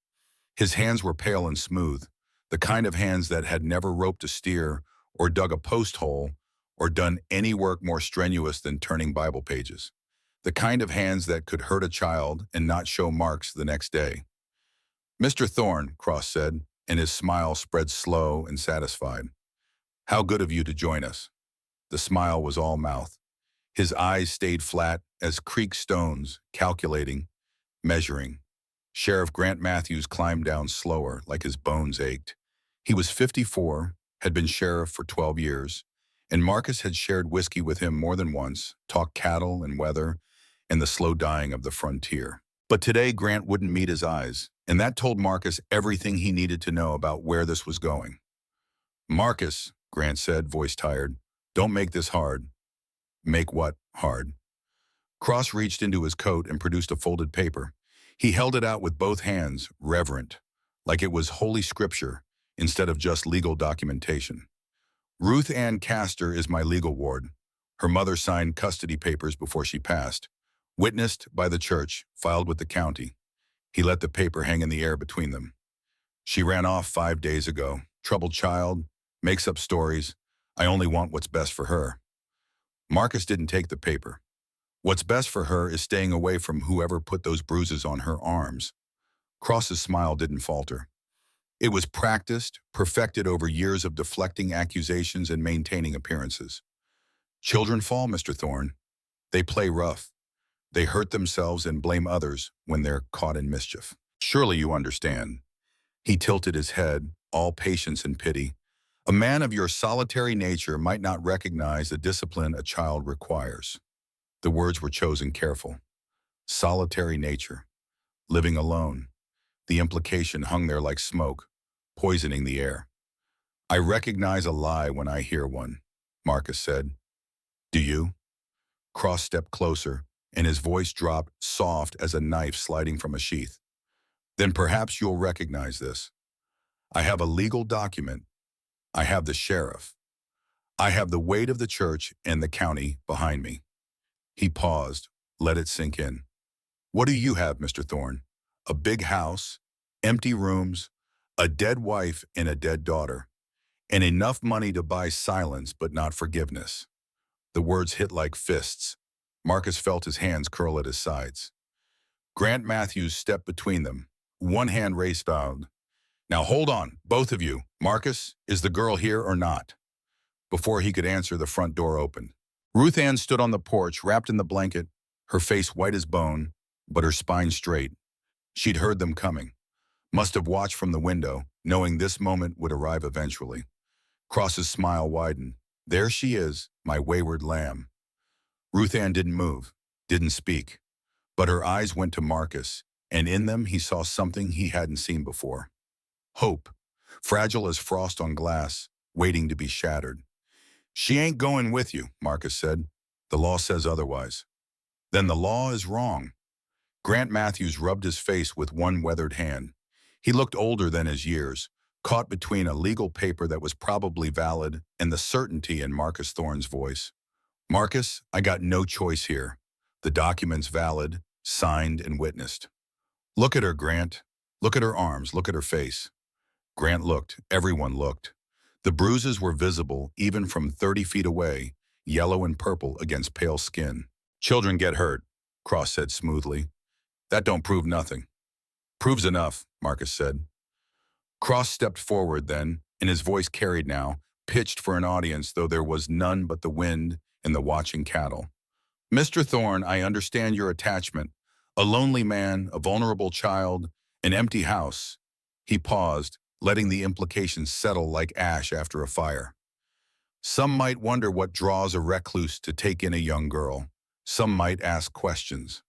His hands were pale and smooth, the kind of hands that had never roped a steer or dug a post hole or done any work more strenuous than turning Bible pages. The kind of hands that could hurt a child and not show marks the next day. Mr. Thorne, Cross said, and his smile spread slow and satisfied. How good of you to join us. The smile was all mouth. His eyes stayed flat as creek stones, calculating, measuring. Sheriff Grant Matthews climbed down slower, like his bones ached. He was 54, had been sheriff for 12 years, and Marcus had shared whiskey with him more than once, talked cattle and weather, and the slow dying of the frontier. But today Grant wouldn't meet his eyes, and that told Marcus everything he needed to know about where this was going. Marcus, Grant said, voice tired, don't make this hard. Make what hard? Cross reached into his coat and produced a folded paper. He held it out with both hands, reverent, like it was holy scripture instead of just legal documentation. Ruth Ann Castor is my legal ward. Her mother signed custody papers before she passed. Witnessed by the church, filed with the county. He let the paper hang in the air between them. She ran off 5 days ago. Troubled child, makes up stories. I only want what's best for her. Marcus didn't take the paper. What's best for her is staying away from whoever put those bruises on her arms. Cross's smile didn't falter. It was practiced, perfected over years of deflecting accusations and maintaining appearances. Children fall, Mr. Thorne. They play rough. They hurt themselves and blame others when they're caught in mischief. Surely you understand. He tilted his head, all patience and pity. A man of your solitary nature might not recognize the discipline a child requires. The words were chosen careful. Solitary nature. Living alone. The implication hung there like smoke, poisoning the air. I recognize a lie when I hear one, Marcus said. Do you? Cross stepped closer, and his voice dropped soft as a knife sliding from a sheath. Then perhaps you'll recognize this. I have a legal document. I have the sheriff. I have the weight of the church and the county behind me. He paused, let it sink in. What do you have, Mr. Thorne? A big house, empty rooms, a dead wife and a dead daughter, and enough money to buy silence but not forgiveness. The words hit like fists. Marcus felt his hands curl at his sides. Grant Matthews stepped between them, one hand raised out. Now hold on, both of you. Marcus, is the girl here or not? Before he could answer, the front door opened. Ruth Ann stood on the porch, wrapped in the blanket, her face white as bone, but her spine straight. She'd heard them coming. Must have watched from the window, knowing this moment would arrive eventually. Cross's smile widened. There she is, my wayward lamb. Ruth Ann didn't move, didn't speak, but her eyes went to Marcus, and in them he saw something he hadn't seen before. Hope, fragile as frost on glass, waiting to be shattered. She ain't going with you, Marcus said. The law says otherwise. Then the law is wrong. Grant Matthews rubbed his face with one weathered hand. He looked older than his years, caught between a legal paper that was probably valid and the certainty in Marcus Thorne's voice. Marcus, I got no choice here. The document's valid, signed and witnessed. Look at her, Grant. Look at her arms, look at her face. Grant looked, everyone looked. The bruises were visible even from 30 feet away, yellow and purple against pale skin. Children get hurt, Cross said smoothly. That don't prove nothing. Proves enough, Marcus said. Cross stepped forward then, and his voice carried now, pitched for an audience though there was none but the wind and the watching cattle. Mr. Thorne, I understand your attachment. A lonely man, a vulnerable child, an empty house. He paused, letting the implications settle like ash after a fire. Some might wonder what draws a recluse to take in a young girl. Some might ask questions.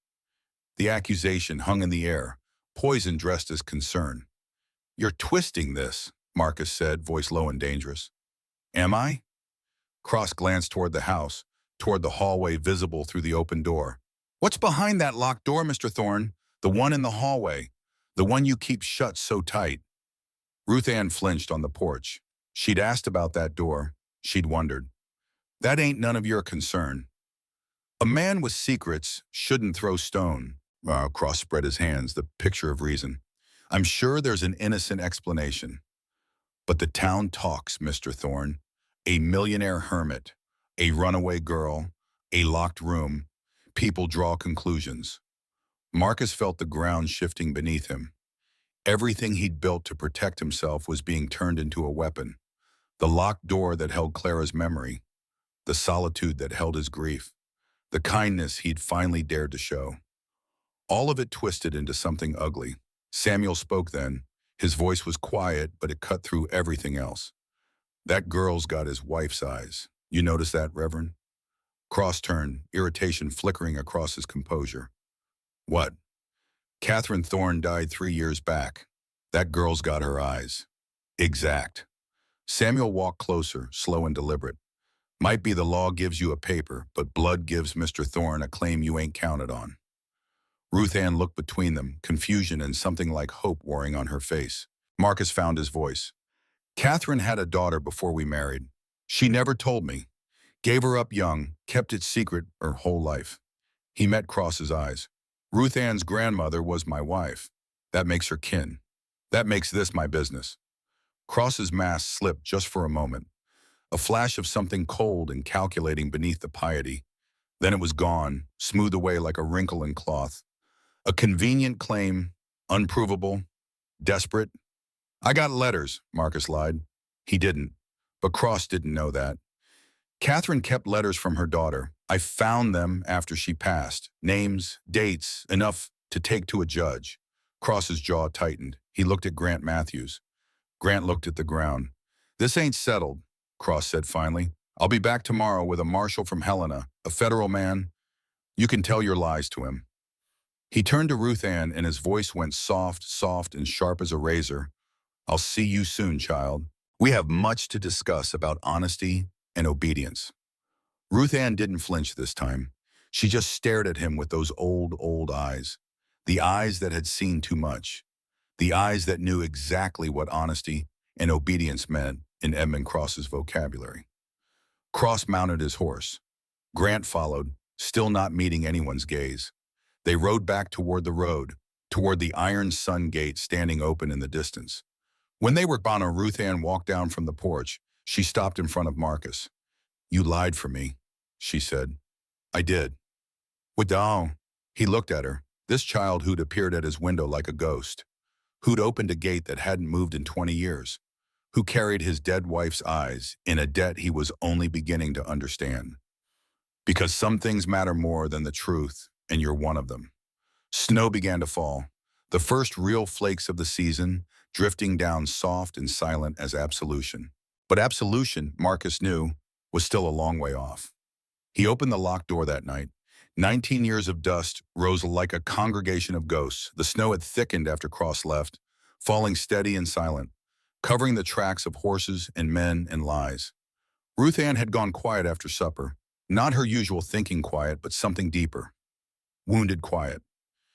The accusation hung in the air, poison dressed as concern. You're twisting this, Marcus said, voice low and dangerous. Am I? Cross glanced toward the house, toward the hallway visible through the open door. What's behind that locked door, Mr. Thorne? The one in the hallway. The one you keep shut so tight. Ruth Ann flinched on the porch. She'd asked about that door. She'd wondered. That ain't none of your concern. A man with secrets shouldn't throw stone. Cross spread his hands, the picture of reason. I'm sure there's an innocent explanation. But the town talks, Mr. Thorne. A millionaire hermit, a runaway girl, a locked room. People draw conclusions. Marcus felt the ground shifting beneath him. Everything he'd built to protect himself was being turned into a weapon. The locked door that held Clara's memory, the solitude that held his grief, the kindness he'd finally dared to show. All of it twisted into something ugly. Samuel spoke then. His voice was quiet, but it cut through everything else. That girl's got his wife's eyes. You notice that, Reverend? Cross turned, irritation flickering across his composure. What? Catherine Thorne died 3 years back. That girl's got her eyes. Exact. Samuel walked closer, slow and deliberate. Might be the law gives you a paper, but blood gives Mr. Thorne a claim you ain't counted on. Ruth Ann looked between them, confusion and something like hope warring on her face. Marcus found his voice. Catherine had a daughter before we married. She never told me. Gave her up young, kept it secret her whole life. He met Cross's eyes. Ruth Ann's grandmother was my wife. That makes her kin. That makes this my business. Cross's mask slipped just for a moment, a flash of something cold and calculating beneath the piety. Then it was gone, smoothed away like a wrinkle in cloth. A convenient claim, unprovable, desperate. I got letters, Marcus lied. He didn't, but Cross didn't know that. Catherine kept letters from her daughter. I found them after she passed. Names, dates, enough to take to a judge. Cross's jaw tightened. He looked at Grant Matthews. Grant looked at the ground. This ain't settled, Cross said finally. I'll be back tomorrow with a marshal from Helena, a federal man. You can tell your lies to him. He turned to Ruth Ann and his voice went soft and sharp as a razor. I'll see you soon, child. We have much to discuss about honesty and obedience. Ruth Ann didn't flinch this time. She just stared at him with those old eyes. The eyes that had seen too much. The eyes that knew exactly what honesty and obedience meant in Edmund Cross's vocabulary. Cross mounted his horse. Grant followed, still not meeting anyone's gaze. They rode back toward the road, toward the iron sun gate standing open in the distance. When they were gone, Ruth Ann walked down from the porch. She stopped in front of Marcus. You lied for me, she said. I did. Wadao. He looked at her, this child who'd appeared at his window like a ghost, who'd opened a gate that hadn't moved in 20 years, who carried his dead wife's eyes in a debt he was only beginning to understand. Because some things matter more than the truth, and you're one of them. Snow began to fall, the first real flakes of the season, drifting down soft and silent as absolution. But absolution, Marcus knew, was still a long way off. He opened the locked door that night. 19 years of dust rose like a congregation of ghosts. The snow had thickened after Cross left, falling steady and silent, covering the tracks of horses and men and lies. Ruth Ann had gone quiet after supper, not her usual thinking quiet, but something deeper. Wounded quiet.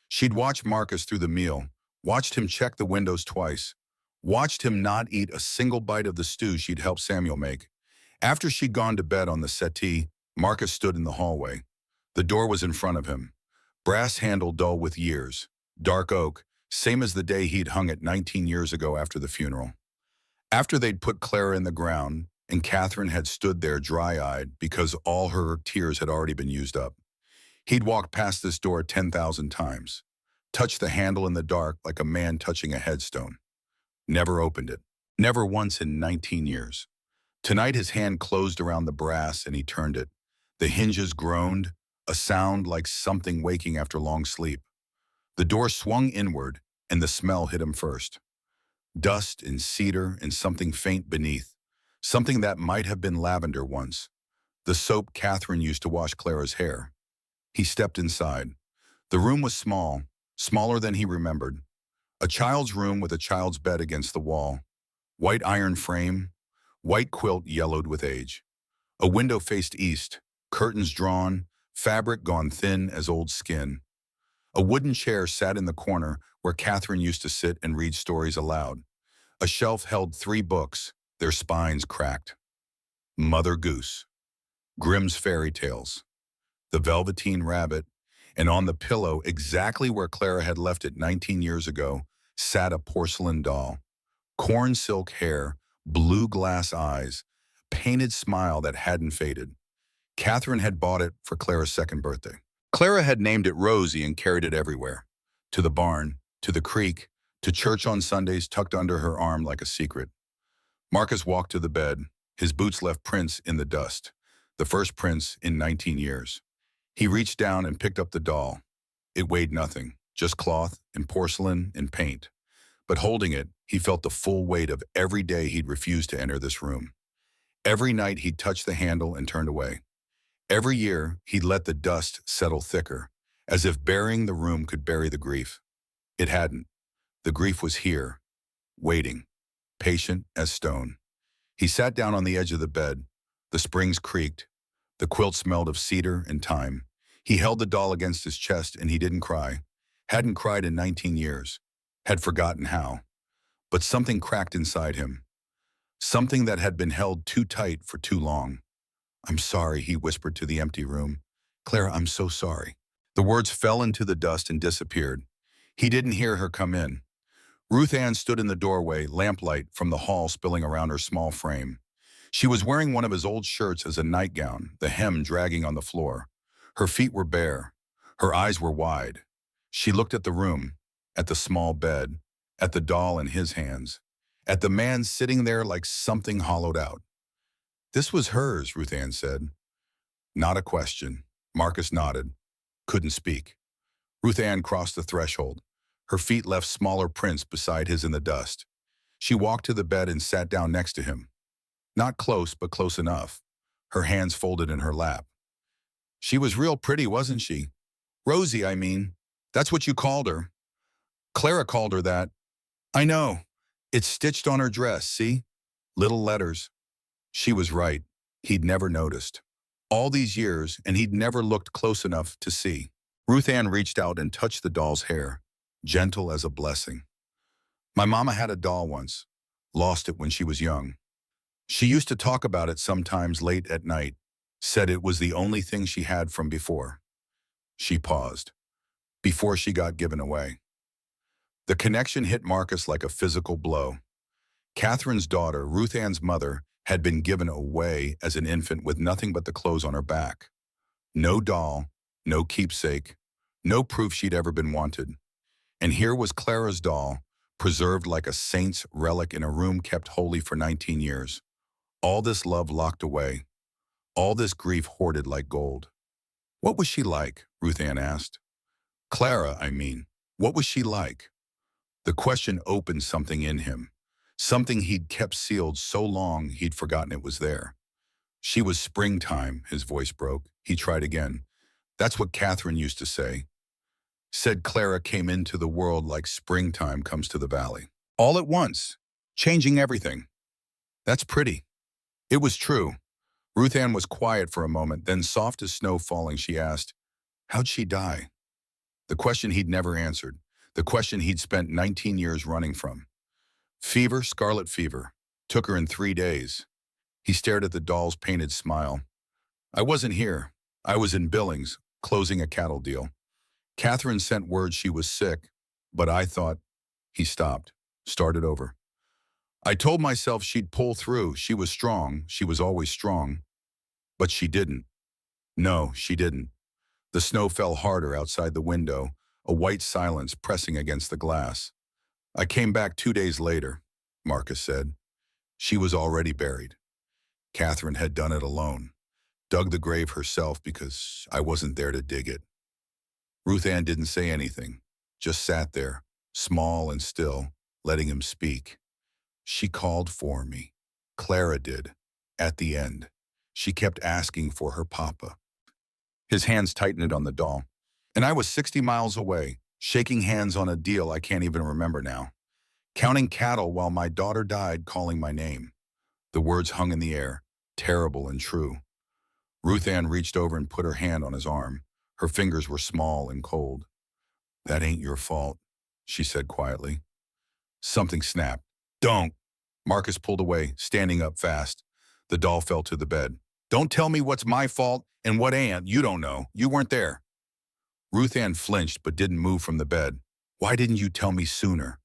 She'd watched Marcus through the meal, watched him check the windows twice, watched him not eat a single bite of the stew she'd helped Samuel make. After she'd gone to bed on the settee, Marcus stood in the hallway. The door was in front of him, brass handle dull with years, dark oak, same as the day he'd hung it 19 years ago after the funeral. After they'd put Clara in the ground, and Catherine had stood there dry-eyed because all her tears had already been used up. He'd walked past this door 10,000 times, touched the handle in the dark like a man touching a headstone. Never opened it. Never once in 19 years. Tonight his hand closed around the brass and he turned it. The hinges groaned, a sound like something waking after long sleep. The door swung inward and the smell hit him first. Dust and cedar and something faint beneath. Something that might have been lavender once. The soap Catherine used to wash Clara's hair. He stepped inside. The room was small, smaller than he remembered. A child's room with a child's bed against the wall. White iron frame, white quilt yellowed with age. A window faced east, curtains drawn, fabric gone thin as old skin. A wooden chair sat in the corner where Catherine used to sit and read stories aloud. A shelf held 3 books, their spines cracked. Mother Goose, Grimm's Fairy Tales, The Velveteen Rabbit, and on the pillow, exactly where Clara had left it 19 years ago, sat a porcelain doll. Corn silk hair, blue glass eyes, painted smile that hadn't faded. Catherine had bought it for Clara's 2nd birthday. Clara had named it Rosie and carried it everywhere. To the barn, to the creek, to church on Sundays tucked under her arm like a secret. Marcus walked to the bed. His boots left prints in the dust, the first prints in 19 years. He reached down and picked up the doll. It weighed nothing, just cloth and porcelain and paint. But holding it, he felt the full weight of every day he'd refused to enter this room. Every night he'd touched the handle and turned away. Every year he'd let the dust settle thicker, as if burying the room could bury the grief. It hadn't. The grief was here, waiting, patient as stone. He sat down on the edge of the bed. The springs creaked. The quilt smelled of cedar and thyme. He held the doll against his chest and he didn't cry. Hadn't cried in 19 years. Had forgotten how. But something cracked inside him. Something that had been held too tight for too long. I'm sorry, he whispered to the empty room. Clara, I'm so sorry. The words fell into the dust and disappeared. He didn't hear her come in. Ruth Ann stood in the doorway, lamplight from the hall spilling around her small frame. She was wearing one of his old shirts as a nightgown, the hem dragging on the floor. Her feet were bare. Her eyes were wide. She looked at the room, at the small bed, at the doll in his hands, at the man sitting there like something hollowed out. This was hers, Ruth Ann said. Not a question. Marcus nodded. Couldn't speak. Ruth Ann crossed the threshold. Her feet left smaller prints beside his in the dust. She walked to the bed and sat down next to him. Not close, but close enough. Her hands folded in her lap. She was real pretty, wasn't she? Rosie, I mean. That's what you called her. Clara called her that. I know. It's stitched on her dress, see? Little letters. She was right. He'd never noticed. All these years, and he'd never looked close enough to see. Ruth Ann reached out and touched the doll's hair, gentle as a blessing. My mama had a doll once. Lost it when she was young. She used to talk about it sometimes late at night. Said it was the only thing she had from before. She paused. Before she got given away. The connection hit Marcus like a physical blow. Catherine's daughter, Ruth Ann's mother, had been given away as an infant with nothing but the clothes on her back. No doll, no keepsake, no proof she'd ever been wanted. And here was Clara's doll, preserved like a saint's relic in a room kept holy for 19 years. All this love locked away. All this grief hoarded like gold. What was she like? Ruth Ann asked. Clara, I mean. What was she like? The question opened something in him. Something he'd kept sealed so long he'd forgotten it was there. She was springtime, his voice broke. He tried again. That's what Catherine used to say. Said Clara came into the world like springtime comes to the valley. All at once, changing everything. That's pretty. It was true. Ruth Ann was quiet for a moment, then soft as snow falling, she asked, how'd she die? The question he'd never answered. The question he'd spent 19 years running from. Fever, scarlet fever. Took her in 3 days. He stared at the doll's painted smile. I wasn't here. I was in Billings, closing a cattle deal. Catherine sent word she was sick, but I thought. He stopped, started over. I told myself she'd pull through. She was strong. She was always strong. But she didn't. No, she didn't. The snow fell harder outside the window, a white silence pressing against the glass. I came back 2 days later, Marcus said. She was already buried. Catherine had done it alone, dug the grave herself because I wasn't there to dig it. Ruth Ann didn't say anything, just sat there, small and still, letting him speak. She called for me. Clara did. At the end, she kept asking for her papa. His hands tightened on the doll. And I was 60 miles away, shaking hands on a deal I can't even remember now. Counting cattle while my daughter died, calling my name. The words hung in the air, terrible and true. Ruth Ann reached over and put her hand on his arm. Her fingers were small and cold. That ain't your fault, she said quietly. Something snapped. Don't. Marcus pulled away, standing up fast. The doll fell to the bed. Don't tell me what's my fault and what ain't. You don't know. You weren't there. Ruth Ann flinched but didn't move from the bed. Why didn't you tell me sooner?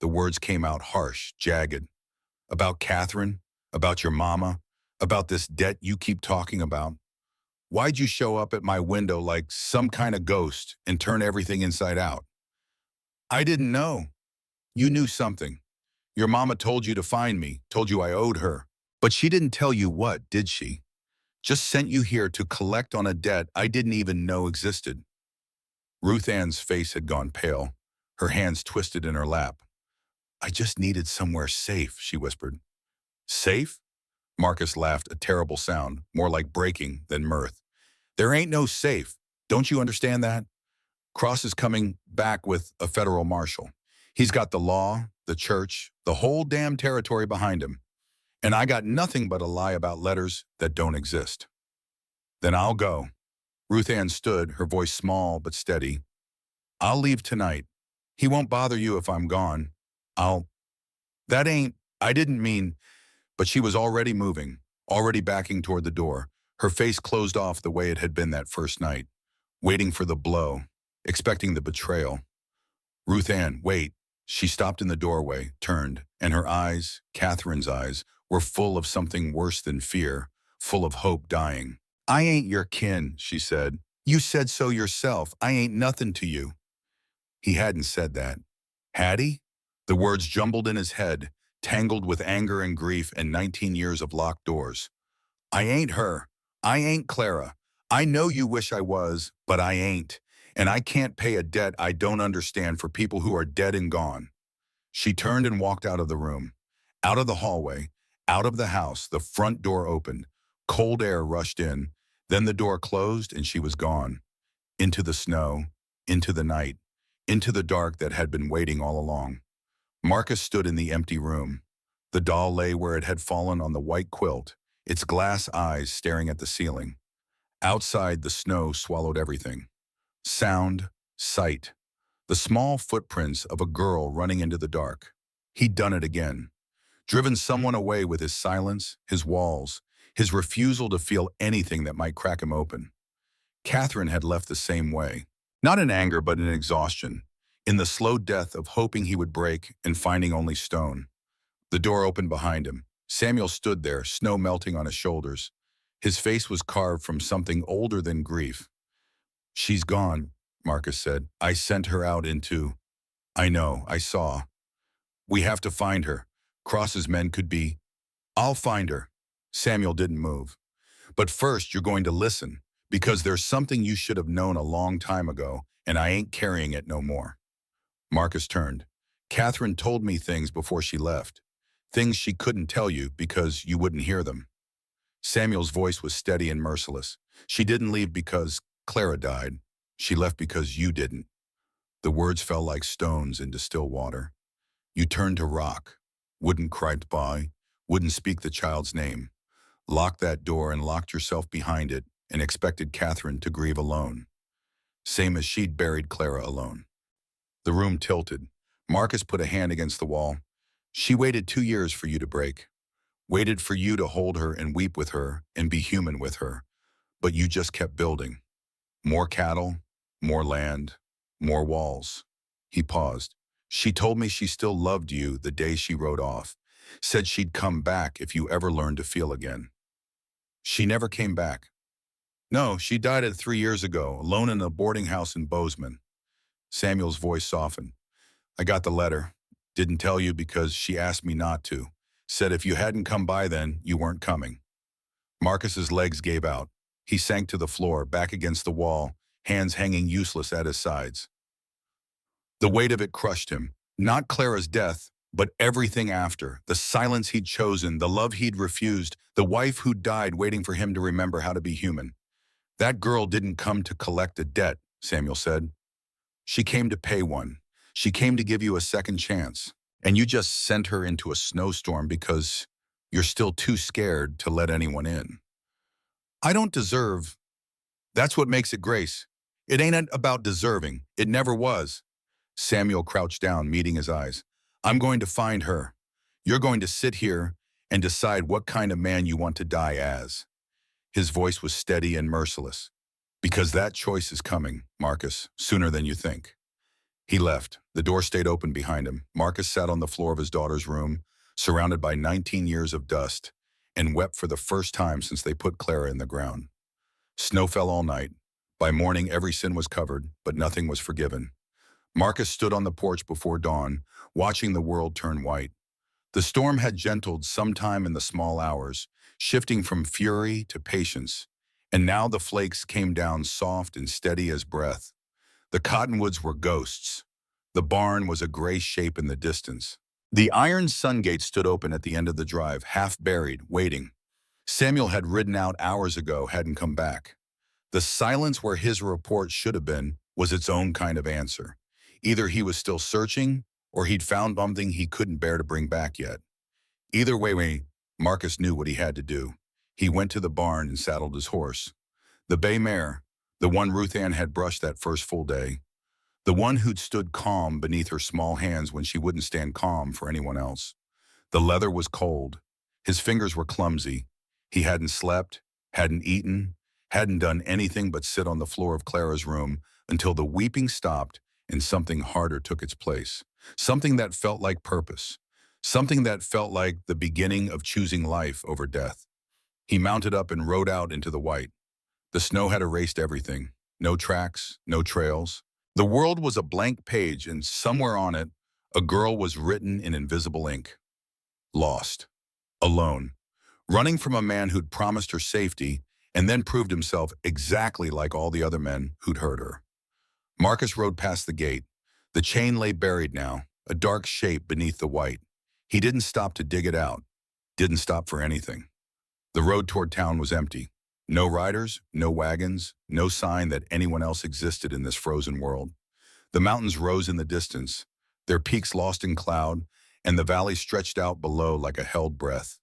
The words came out harsh, jagged. About Catherine? About your mama? About this debt you keep talking about? Why'd you show up at my window like some kind of ghost and turn everything inside out? I didn't know. You knew something. Your mama told you to find me, told you I owed her. But she didn't tell you what, did she? Just sent you here to collect on a debt I didn't even know existed. Ruth Ann's face had gone pale, her hands twisted in her lap. I just needed somewhere safe, she whispered. Safe? Marcus laughed, a terrible sound, more like breaking than mirth. There ain't no safe. Don't you understand that? Cross is coming back with a federal marshal. He's got the law, the church, the whole damn territory behind him. And I got nothing but a lie about letters that don't exist. Then I'll go. Ruth Ann stood, her voice small but steady. I'll leave tonight. He won't bother you if I'm gone. I didn't mean, but she was already moving, already backing toward the door, her face closed off the way it had been that first night, waiting for the blow, expecting the betrayal. Ruth Ann, wait, She stopped in the doorway, turned, and her eyes, Catherine's eyes, were full of something worse than fear, full of hope dying. "I ain't your kin," she said. "You said so yourself. I ain't nothing to you." He hadn't said that. Had he? The words jumbled in his head, tangled with anger and grief and 19 years of locked doors. "I ain't her. I ain't Clara. I know you wish I was, but I ain't. And I can't pay a debt I don't understand for people who are dead and gone." She turned and walked out of the room, out of the hallway, out of the house. The front door opened. Cold air rushed in. Then the door closed and she was gone. Into the snow, into the night, into the dark that had been waiting all along. Marcus stood in the empty room. The doll lay where it had fallen on the white quilt, its glass eyes staring at the ceiling. Outside, the snow swallowed everything. Sound, sight, the small footprints of a girl running into the dark. He'd done it again. Driven someone away with his silence, his walls, his refusal to feel anything that might crack him open. Catherine had left the same way. Not in anger, but in exhaustion. In the slow death of hoping he would break and finding only stone. The door opened behind him. Samuel stood there, snow melting on his shoulders. His face was carved from something older than grief. "She's gone," Marcus said. "I sent her out into—" "I know, I saw. We have to find her. Cross's men could be—" "I'll find her." Samuel didn't move. "But first you're going to listen, because there's something you should have known a long time ago, and I ain't carrying it no more." Marcus turned. "Catherine told me things before she left. Things she couldn't tell you because you wouldn't hear them." Samuel's voice was steady and merciless. "She didn't leave because Clara died. She left because you didn't." The words fell like stones into still water. "You turned to rock, wouldn't cry by, wouldn't speak the child's name. Locked that door and locked yourself behind it and expected Catherine to grieve alone. Same as she'd buried Clara alone." The room tilted. Marcus put a hand against the wall. "She waited 2 years for you to break. Waited for you to hold her and weep with her and be human with her. But you just kept building. More cattle, more land, more walls." He paused. "She told me she still loved you the day she rode off. Said she'd come back if you ever learned to feel again." "She never came back." "No, she died at 3 years ago, alone in a boarding house in Bozeman." Samuel's voice softened. "I got the letter. Didn't tell you because she asked me not to. Said if you hadn't come by then, you weren't coming." Marcus's legs gave out. He sank to the floor, back against the wall, hands hanging useless at his sides. The weight of it crushed him. Not Clara's death, but everything after. The silence he'd chosen, the love he'd refused, the wife who died waiting for him to remember how to be human. "That girl didn't come to collect a debt," Samuel said. "She came to pay one. She came to give you a second chance. And you just sent her into a snowstorm because you're still too scared to let anyone in." "I don't deserve—" "That's what makes it grace. It ain't about deserving. It never was." Samuel crouched down, meeting his eyes. "I'm going to find her. You're going to sit here and decide what kind of man you want to die as." His voice was steady and merciless. "Because that choice is coming, Marcus, sooner than you think." He left. The door stayed open behind him. Marcus sat on the floor of his daughter's room, surrounded by 19 years of dust, and wept for the first time since they put Clara in the ground. Snow fell all night. By morning, every sin was covered, but nothing was forgiven. Marcus stood on the porch before dawn, watching the world turn white. The storm had gentled sometime in the small hours, shifting from fury to patience, and now the flakes came down soft and steady as breath. The cottonwoods were ghosts. The barn was a gray shape in the distance. The iron sun gate stood open at the end of the drive, half buried, waiting. Samuel had ridden out hours ago, hadn't come back. The silence where his report should have been was its own kind of answer. Either he was still searching, or he'd found something he couldn't bear to bring back yet. Either way, Marcus knew what he had to do. He went to the barn and saddled his horse. The bay mare, the one Ruth Ann had brushed that first full day. The one who'd stood calm beneath her small hands when she wouldn't stand calm for anyone else. The leather was cold. His fingers were clumsy. He hadn't slept, hadn't eaten, hadn't done anything but sit on the floor of Clara's room until the weeping stopped and something harder took its place. Something that felt like purpose. Something that felt like the beginning of choosing life over death. He mounted up and rode out into the white. The snow had erased everything. No tracks, no trails. The world was a blank page, and somewhere on it, a girl was written in invisible ink. Lost. Alone. Running from a man who'd promised her safety and then proved himself exactly like all the other men who'd hurt her. Marcus rode past the gate. The chain lay buried now, a dark shape beneath the white. He didn't stop to dig it out. Didn't stop for anything. The road toward town was empty. No riders, no wagons, no sign that anyone else existed in this frozen world. The mountains rose in the distance, their peaks lost in cloud, and the valley stretched out below like a held breath.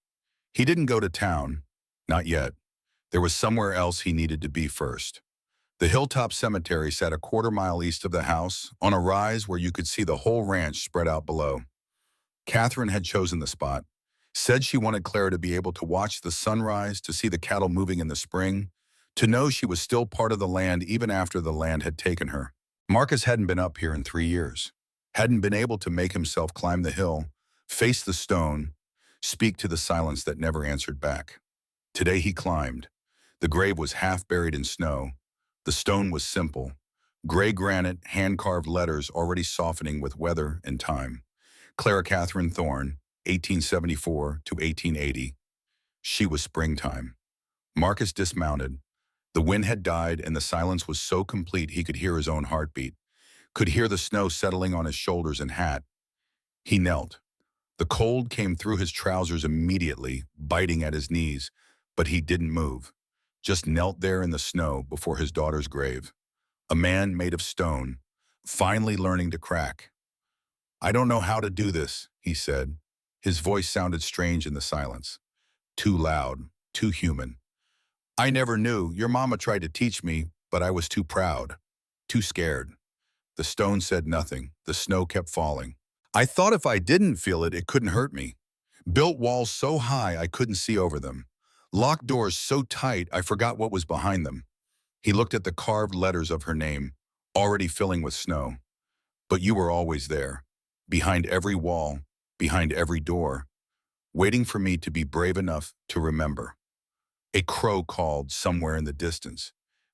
He didn't go to town. Not yet. There was somewhere else he needed to be first. The hilltop cemetery sat a quarter-mile east of the house, on a rise where you could see the whole ranch spread out below. Catherine had chosen the spot. Said she wanted Clara to be able to watch the sunrise, to see the cattle moving in the spring, to know she was still part of the land even after the land had taken her. Marcus hadn't been up here in 3 years. Hadn't been able to make himself climb the hill, face the stone, speak to the silence that never answered back. Today he climbed. The grave was half buried in snow. The stone was simple. Gray granite, hand-carved letters already softening with weather and time. Clara Catherine Thorne, 1874 to 1880. She was springtime. Marcus dismounted. The wind had died and the silence was so complete he could hear his own heartbeat, could hear the snow settling on his shoulders and hat. He knelt. The cold came through his trousers immediately, biting at his knees, but he didn't move, just knelt there in the snow before his daughter's grave. A man made of stone, finally learning to crack. "I don't know how to do this," he said. His voice sounded strange in the silence. Too loud, too human. "I never knew. Your mama tried to teach me, but I was too proud, too scared." The stone said nothing. The snow kept falling. "I thought if I didn't feel it, it couldn't hurt me. Built walls so high I couldn't see over them. Locked doors so tight I forgot what was behind them." He looked at the carved letters of her name, already filling with snow. "But you were always there, behind every wall, behind every door, waiting for me to be brave enough to remember." A crow called somewhere in the distance,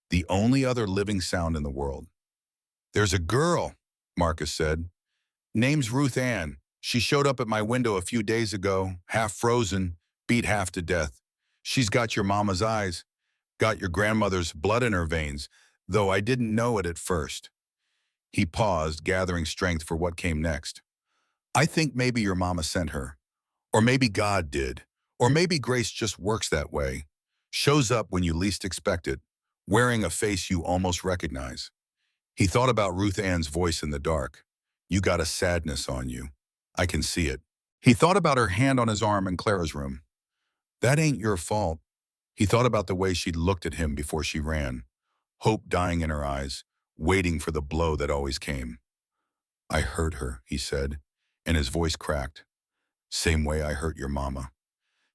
the only other living sound in the world. "There's a girl," Marcus said. "Name's Ruth Ann. She showed up at my window a few days ago, half frozen, beat half to death. She's got your mama's eyes, got your grandmother's blood in her veins, though I didn't know it at first." He paused, gathering strength for what came next. "I think maybe your mama sent her. Or maybe God did. Or maybe grace just works that way. Shows up when you least expect it, wearing a face you almost recognize." He thought about Ruth Ann's voice in the dark. "You got a sadness on you. I can see it." He thought about her hand on his arm in Clara's room. "That ain't your fault." He thought about the way she'd looked at him before she ran, hope dying in her eyes, waiting for the blow that always came. "I hurt her," he said, and his voice cracked. "Same way I hurt your mama.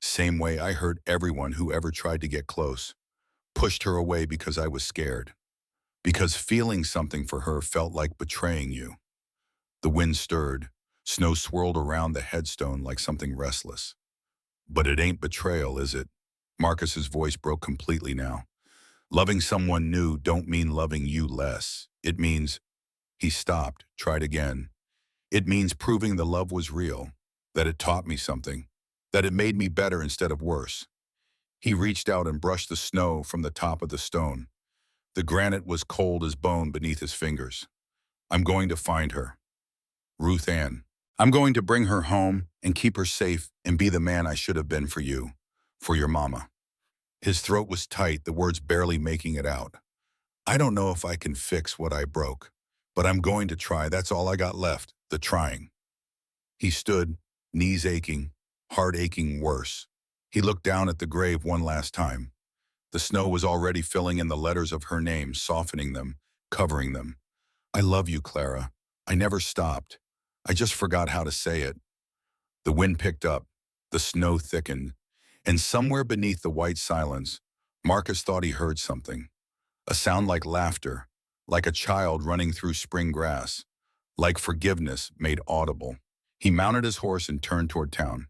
Same way I hurt everyone who ever tried to get close. Pushed her away because I was scared. Because feeling something for her felt like betraying you." The wind stirred. Snow swirled around the headstone like something restless. "But it ain't betrayal, is it?" Marcus's voice broke completely now. "Loving someone new don't mean loving you less. It means—" He stopped, tried again. "It means proving the love was real, that it taught me something, that it made me better instead of worse." He reached out and brushed the snow from the top of the stone. The granite was cold as bone beneath his fingers. "I'm going to find her. Ruth Ann. I'm going to bring her home and keep her safe and be the man I should have been for you, for your mama." His throat was tight, the words barely making it out. "I don't know if I can fix what I broke, but I'm going to try. That's all I got left, the trying." He stood, knees aching, heart aching worse. He looked down at the grave one last time. The snow was already filling in the letters of her name, softening them, covering them. "I love you, Clara. I never stopped. I just forgot how to say it." The wind picked up. The snow thickened. And somewhere beneath the white silence, Marcus thought he heard something. A sound like laughter, like a child running through spring grass, like forgiveness made audible. He mounted his horse and turned toward town.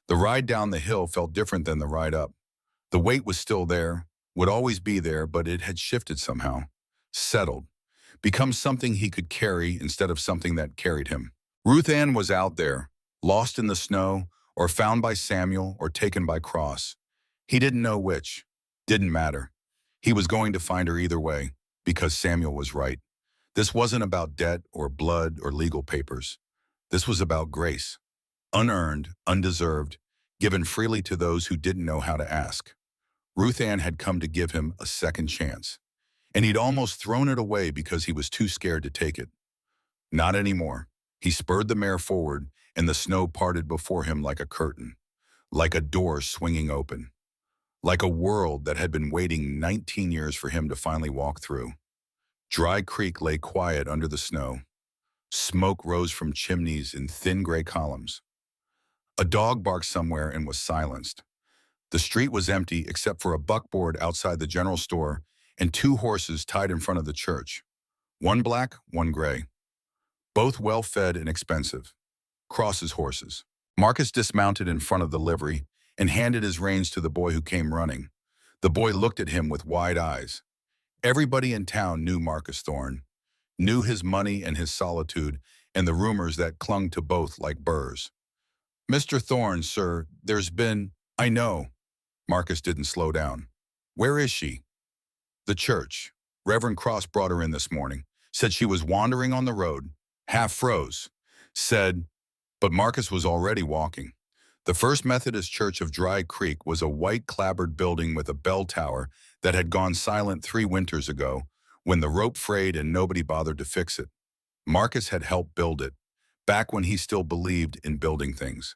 The ride down the hill felt different than the ride up. The weight was still there, would always be there, but it had shifted somehow, settled, become something he could carry instead of something that carried him. Ruth Ann was out there, lost in the snow, or found by Samuel, or taken by Cross. He didn't know which. Didn't matter. He was going to find her either way, because Samuel was right. This wasn't about debt or blood or legal papers. This was about grace. Unearned, undeserved, given freely to those who didn't know how to ask. Ruth Ann had come to give him a second chance, and he'd almost thrown it away because he was too scared to take it. Not anymore. He spurred the mare forward, and the snow parted before him like a curtain, like a door swinging open, like a world that had been waiting 19 years for him to finally walk through. Dry Creek lay quiet under the snow. Smoke rose from chimneys in thin gray columns. A dog barked somewhere and was silenced. The street was empty except for a buckboard outside the general store and two horses tied in front of the church. One black, one gray. Both well-fed and expensive. Cross's horses. Marcus dismounted in front of the livery and handed his reins to the boy who came running. The boy looked at him with wide eyes. Everybody in town knew Marcus Thorne, knew his money and his solitude and the rumors that clung to both like burrs. "Mr. Thorne, sir, there's been—" "I know." Marcus didn't slow down. "Where is she?" "The church. Reverend Cross brought her in this morning. Said she was wandering on the road. Half froze. Said—" But Marcus was already walking. The First Methodist Church of Dry Creek was a white clapboard building with a bell tower that had gone silent 3 winters ago when the rope frayed and nobody bothered to fix it. Marcus had helped build it, back when he still believed in building things.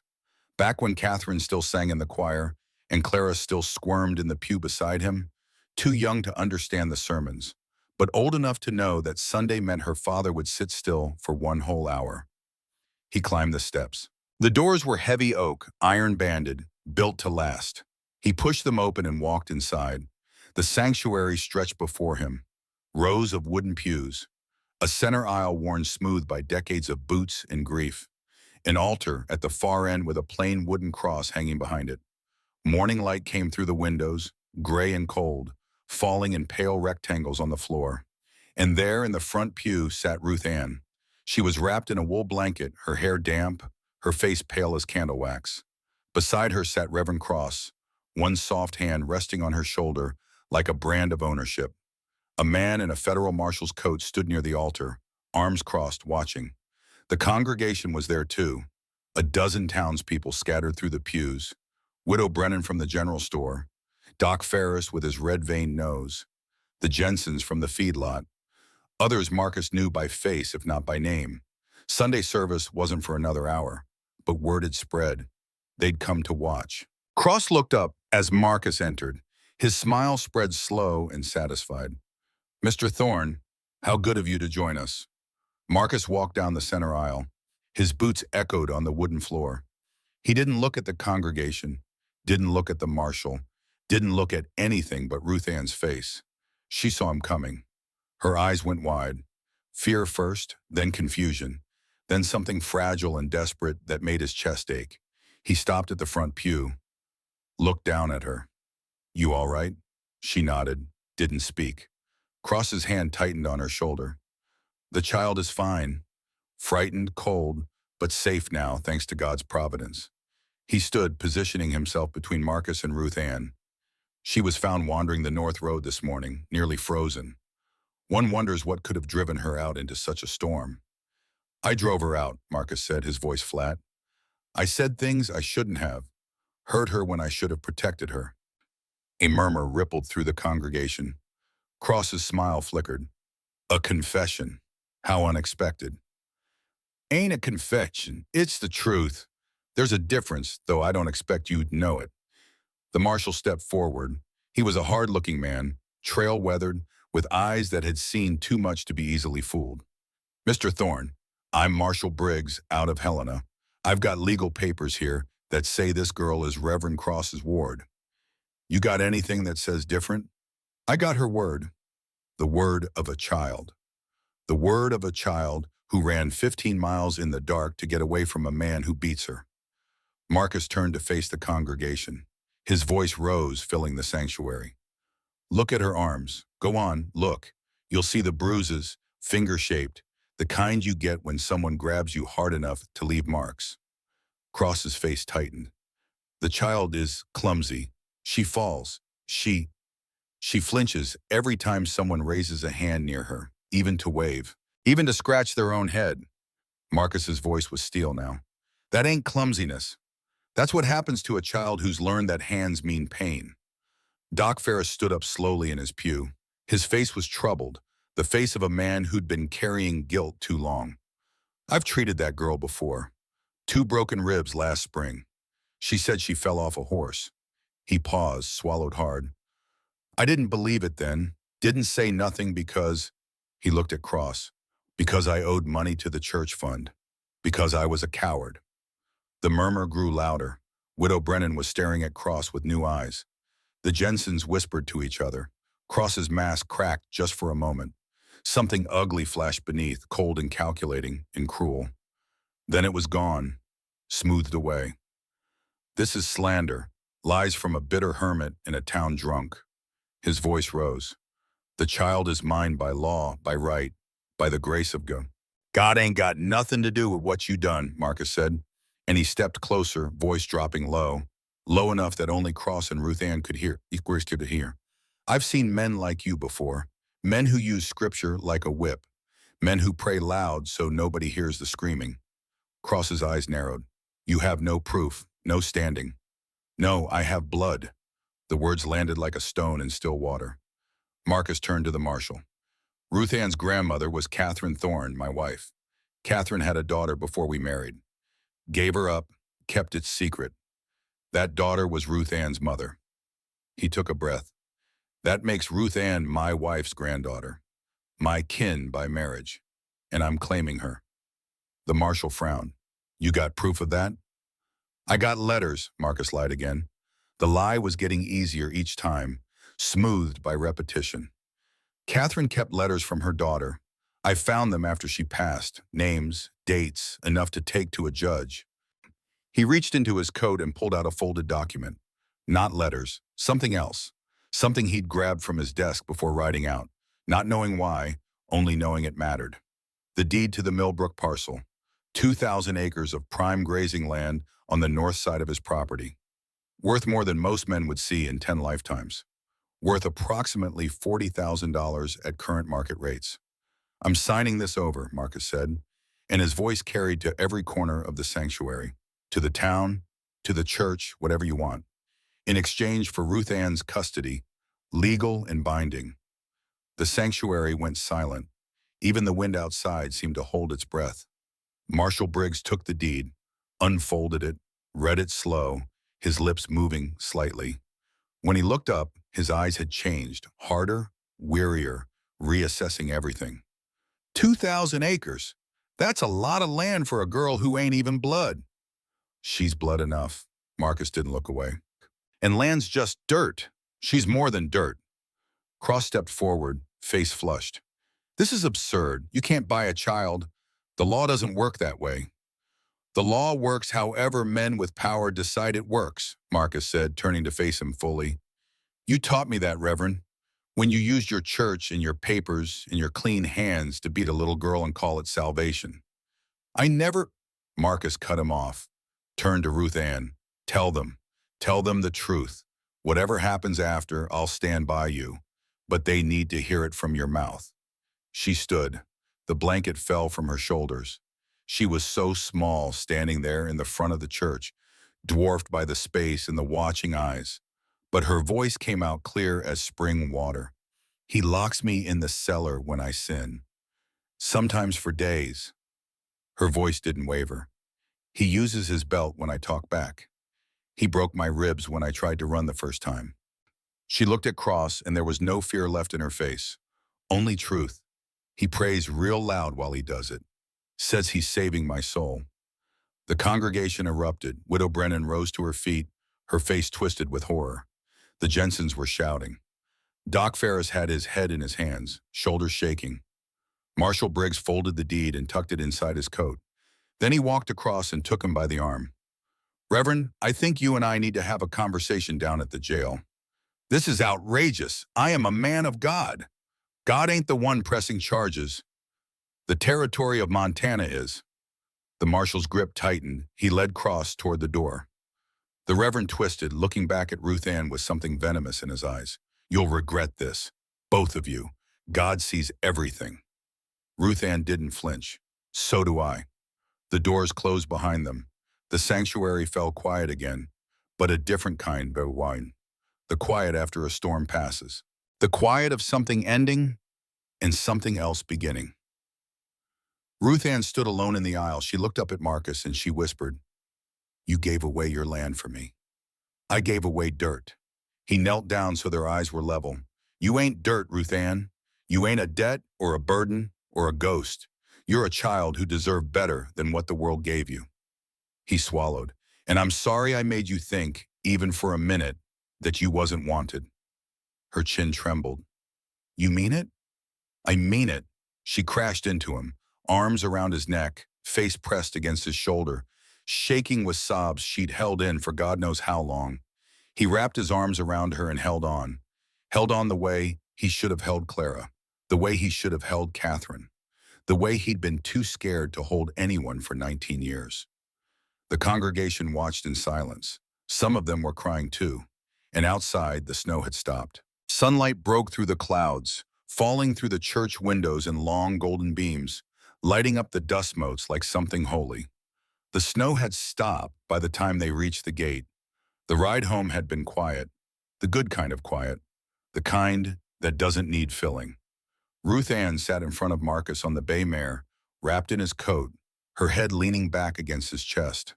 Back when Catherine still sang in the choir and Clara still squirmed in the pew beside him, too young to understand the sermons, but old enough to know that Sunday meant her father would sit still for 1 whole hour. He climbed the steps. The doors were heavy oak, iron-banded, built to last. He pushed them open and walked inside. The sanctuary stretched before him. Rows of wooden pews. A center aisle worn smooth by decades of boots and grief. An altar at the far end with a plain wooden cross hanging behind it. Morning light came through the windows, gray and cold, falling in pale rectangles on the floor. And there in the front pew sat Ruth Ann. She was wrapped in a wool blanket, her hair damp, her face pale as candle wax. Beside her sat Reverend Cross, one soft hand resting on her shoulder like a brand of ownership. A man in a federal marshal's coat stood near the altar, arms crossed, watching. The congregation was there too, a dozen townspeople scattered through the pews. Widow Brennan from the general store, Doc Ferris with his red-veined nose, the Jensens from the feedlot. Others Marcus knew by face, if not by name. Sunday service wasn't for another hour, but word had spread. They'd come to watch. Cross looked up as Marcus entered. His smile spread slow and satisfied. "Mr. Thorne, how good of you to join us." Marcus walked down the center aisle. His boots echoed on the wooden floor. He didn't look at the congregation, didn't look at the marshal, didn't look at anything but Ruth Ann's face. She saw him coming. Her eyes went wide. Fear first, then confusion, then something fragile and desperate that made his chest ache. He stopped at the front pew, looked down at her. "You all right?" She nodded, didn't speak. Cross's hand tightened on her shoulder. "The child is fine. Frightened, cold, but safe now, thanks to God's providence." He stood, positioning himself between Marcus and Ruth Ann. She was found wandering the North Road this morning, nearly frozen. One wonders what could have driven her out into such a storm. "I drove her out," Marcus said, his voice flat. "I said things I shouldn't have, hurt her when I should have protected her." A murmur rippled through the congregation. Cross's smile flickered. "A confession. How unexpected." "Ain't a confession, it's the truth. There's a difference, though I don't expect you'd know it." The marshal stepped forward. He was a hard-looking man, trail-weathered, with eyes that had seen too much to be easily fooled. "Mr. Thorne, I'm Marshal Briggs, out of Helena. I've got legal papers here that say this girl is Reverend Cross's ward. You got anything that says different?" "I got her word. The word of a child." The word of a child who ran 15 miles in the dark to get away from a man who beats her. Marcus turned to face the congregation. His voice rose, filling the sanctuary. Look at her arms. Go on, look. You'll see the bruises, finger-shaped, the kind you get when someone grabs you hard enough to leave marks. Cross's face tightened. The child is clumsy. She falls. She flinches every time someone raises a hand near her, even to wave, even to scratch their own head. Marcus's voice was steel now. That ain't clumsiness. That's what happens to a child who's learned that hands mean pain. Doc Ferris stood up slowly in his pew. His face was troubled, the face of a man who'd been carrying guilt too long. I've treated that girl before. 2 broken ribs last spring. She said she fell off a horse. He paused, swallowed hard. I didn't believe it then, didn't say nothing because, he looked at Cross, because I owed money to the church fund, because I was a coward. The murmur grew louder. Widow Brennan was staring at Cross with new eyes. The Jensens whispered to each other. Cross's mask cracked just for a moment. Something ugly flashed beneath, cold and calculating and cruel. Then it was gone, smoothed away. This is slander, lies from a bitter hermit in a town drunk. His voice rose. The child is mine by law, by right, by the grace of God. God ain't got nothing to do with what you done, Marcus said, and he stepped closer, voice dropping low, low enough that only Cross and Ruth Ann could hear. I've seen men like you before, men who use scripture like a whip, men who pray loud so nobody hears the screaming. Cross's eyes narrowed. You have no proof, no standing. No, I have blood. The words landed like a stone in still water. Marcus turned to the marshal. Ruth Ann's grandmother was Catherine Thorne, my wife. Catherine had a daughter before we married. Gave her up, kept it secret. That daughter was Ruth Ann's mother. He took a breath. That makes Ruth Ann my wife's granddaughter, my kin by marriage, and I'm claiming her. The marshal frowned. You got proof of that? I got letters, Marcus lied again. The lie was getting easier each time, smoothed by repetition. Catherine kept letters from her daughter. I found them after she passed, names, dates, enough to take to a judge. He reached into his coat and pulled out a folded document. Not letters, something else. Something he'd grabbed from his desk before riding out, not knowing why, only knowing it mattered. The deed to the Millbrook parcel, 2,000 acres of prime grazing land on the north side of his property. Worth more than most men would see in 10 lifetimes. Worth approximately $40,000 at current market rates. I'm signing this over, Marcus said, and his voice carried to every corner of the sanctuary, to the town, to the church, whatever you want, in exchange for Ruth Ann's custody, legal and binding. The sanctuary went silent. Even the wind outside seemed to hold its breath. Marshal Briggs took the deed, unfolded it, read it slow, his lips moving slightly. When he looked up, his eyes had changed, harder, wearier, reassessing everything. 2,000 acres. That's a lot of land for a girl who ain't even blood. She's blood enough. Marcus didn't look away. And land's just dirt. She's more than dirt. Cross stepped forward, face flushed. This is absurd. You can't buy a child. The law doesn't work that way. The law works however men with power decide it works, Marcus said, turning to face him fully. You taught me that, Reverend, when you used your church and your papers and your clean hands to beat a little girl and call it salvation. I never... Marcus cut him off, turned to Ruth Ann. Tell them the truth. Whatever happens after, I'll stand by you, but they need to hear it from your mouth. She stood. The blanket fell from her shoulders. She was so small, standing there in the front of the church, dwarfed by the space and the watching eyes. But her voice came out clear as spring water. He locks me in the cellar when I sin. Sometimes for days. Her voice didn't waver. He uses his belt when I talk back. He broke my ribs when I tried to run the first time. She looked at Cross and there was no fear left in her face. Only truth. He prays real loud while he does it. Says he's saving my soul. The congregation erupted. Widow Brennan rose to her feet, her face twisted with horror. The Jensens were shouting. Doc Ferris had his head in his hands, shoulders shaking. Marshal Briggs folded the deed and tucked it inside his coat. Then he walked across and took him by the arm. Reverend, I think you and I need to have a conversation down at the jail. This is outrageous. I am a man of God. God ain't the one pressing charges. The territory of Montana is. The marshal's grip tightened. He led Cross toward the door. The Reverend twisted, looking back at Ruth Ann with something venomous in his eyes. You'll regret this. Both of you. God sees everything. Ruth Ann didn't flinch. So do I. The doors closed behind them. The sanctuary fell quiet again, but a different kind of wine. The quiet after a storm passes. The quiet of something ending and something else beginning. Ruth Ann stood alone in the aisle. She looked up at Marcus and she whispered, You gave away your land for me. I gave away dirt. He knelt down so their eyes were level. You ain't dirt, Ruth Ann. You ain't a debt or a burden or a ghost. You're a child who deserved better than what the world gave you. He swallowed. And I'm sorry I made you think, even for a minute, that you wasn't wanted. Her chin trembled. You mean it? I mean it. She crashed into him, arms around his neck, face pressed against his shoulder, shaking with sobs she'd held in for God knows how long. He wrapped his arms around her and held on the way he should have held Clara, the way he should have held Catherine, the way he'd been too scared to hold anyone for 19 years. The congregation watched in silence. Some of them were crying too, and outside the snow had stopped. Sunlight broke through the clouds, falling through the church windows in long golden beams, lighting up the dust motes like something holy. The snow had stopped by the time they reached the gate. The ride home had been quiet, the good kind of quiet, the kind that doesn't need filling. Ruth Ann sat in front of Marcus on the bay mare, wrapped in his coat, her head leaning back against his chest.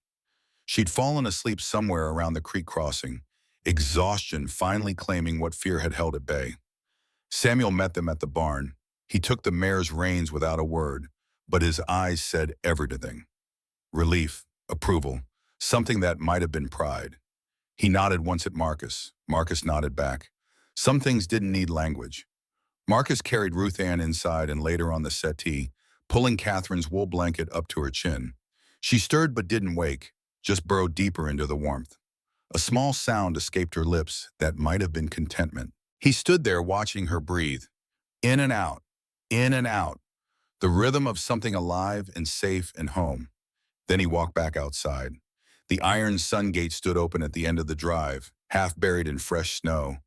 She'd fallen asleep somewhere around the creek crossing, exhaustion finally claiming what fear had held at bay. Samuel met them at the barn. He took the mare's reins without a word, but his eyes said everything. Relief, approval, something that might have been pride. He nodded once at Marcus. Marcus nodded back. Some things didn't need language. Marcus carried Ruth Ann inside and laid her on the settee, pulling Catherine's wool blanket up to her chin. She stirred but didn't wake, just burrowed deeper into the warmth. A small sound escaped her lips that might have been contentment. He stood there watching her breathe, in and out, the rhythm of something alive and safe and home. Then he walked back outside. The iron sun gate stood open at the end of the drive, half buried in fresh snow.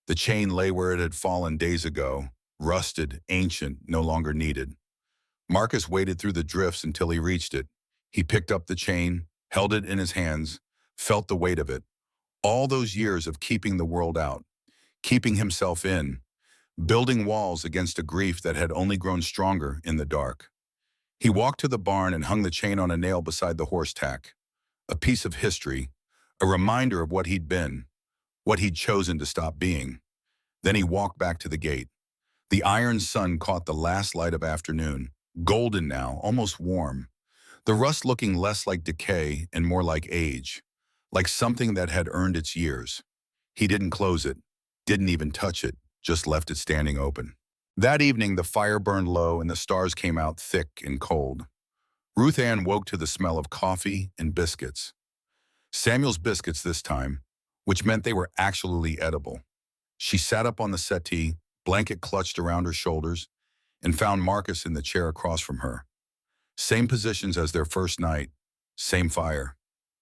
The chain lay where it had fallen days ago, rusted, ancient, no longer needed. Marcus waded through the drifts until he reached it. He picked up the chain, held it in his hands, felt the weight of it. All those years of keeping the world out, keeping himself in, building walls against a grief that had only grown stronger in the dark. He walked to the barn and hung the chain on a nail beside the horse tack. A piece of history, a reminder of what he'd been, what he'd chosen to stop being. Then he walked back to the gate. The iron sun caught the last light of afternoon, golden now, almost warm. The rust looking less like decay and more like age, like something that had earned its years. He didn't close it, didn't even touch it, just left it standing open. That evening, the fire burned low and the stars came out thick and cold. Ruth Ann woke to the smell of coffee and biscuits. Samuel's biscuits this time, which meant they were actually edible. She sat up on the settee, blanket clutched around her shoulders, and found Marcus in the chair across from her. Same positions as their first night, same fire,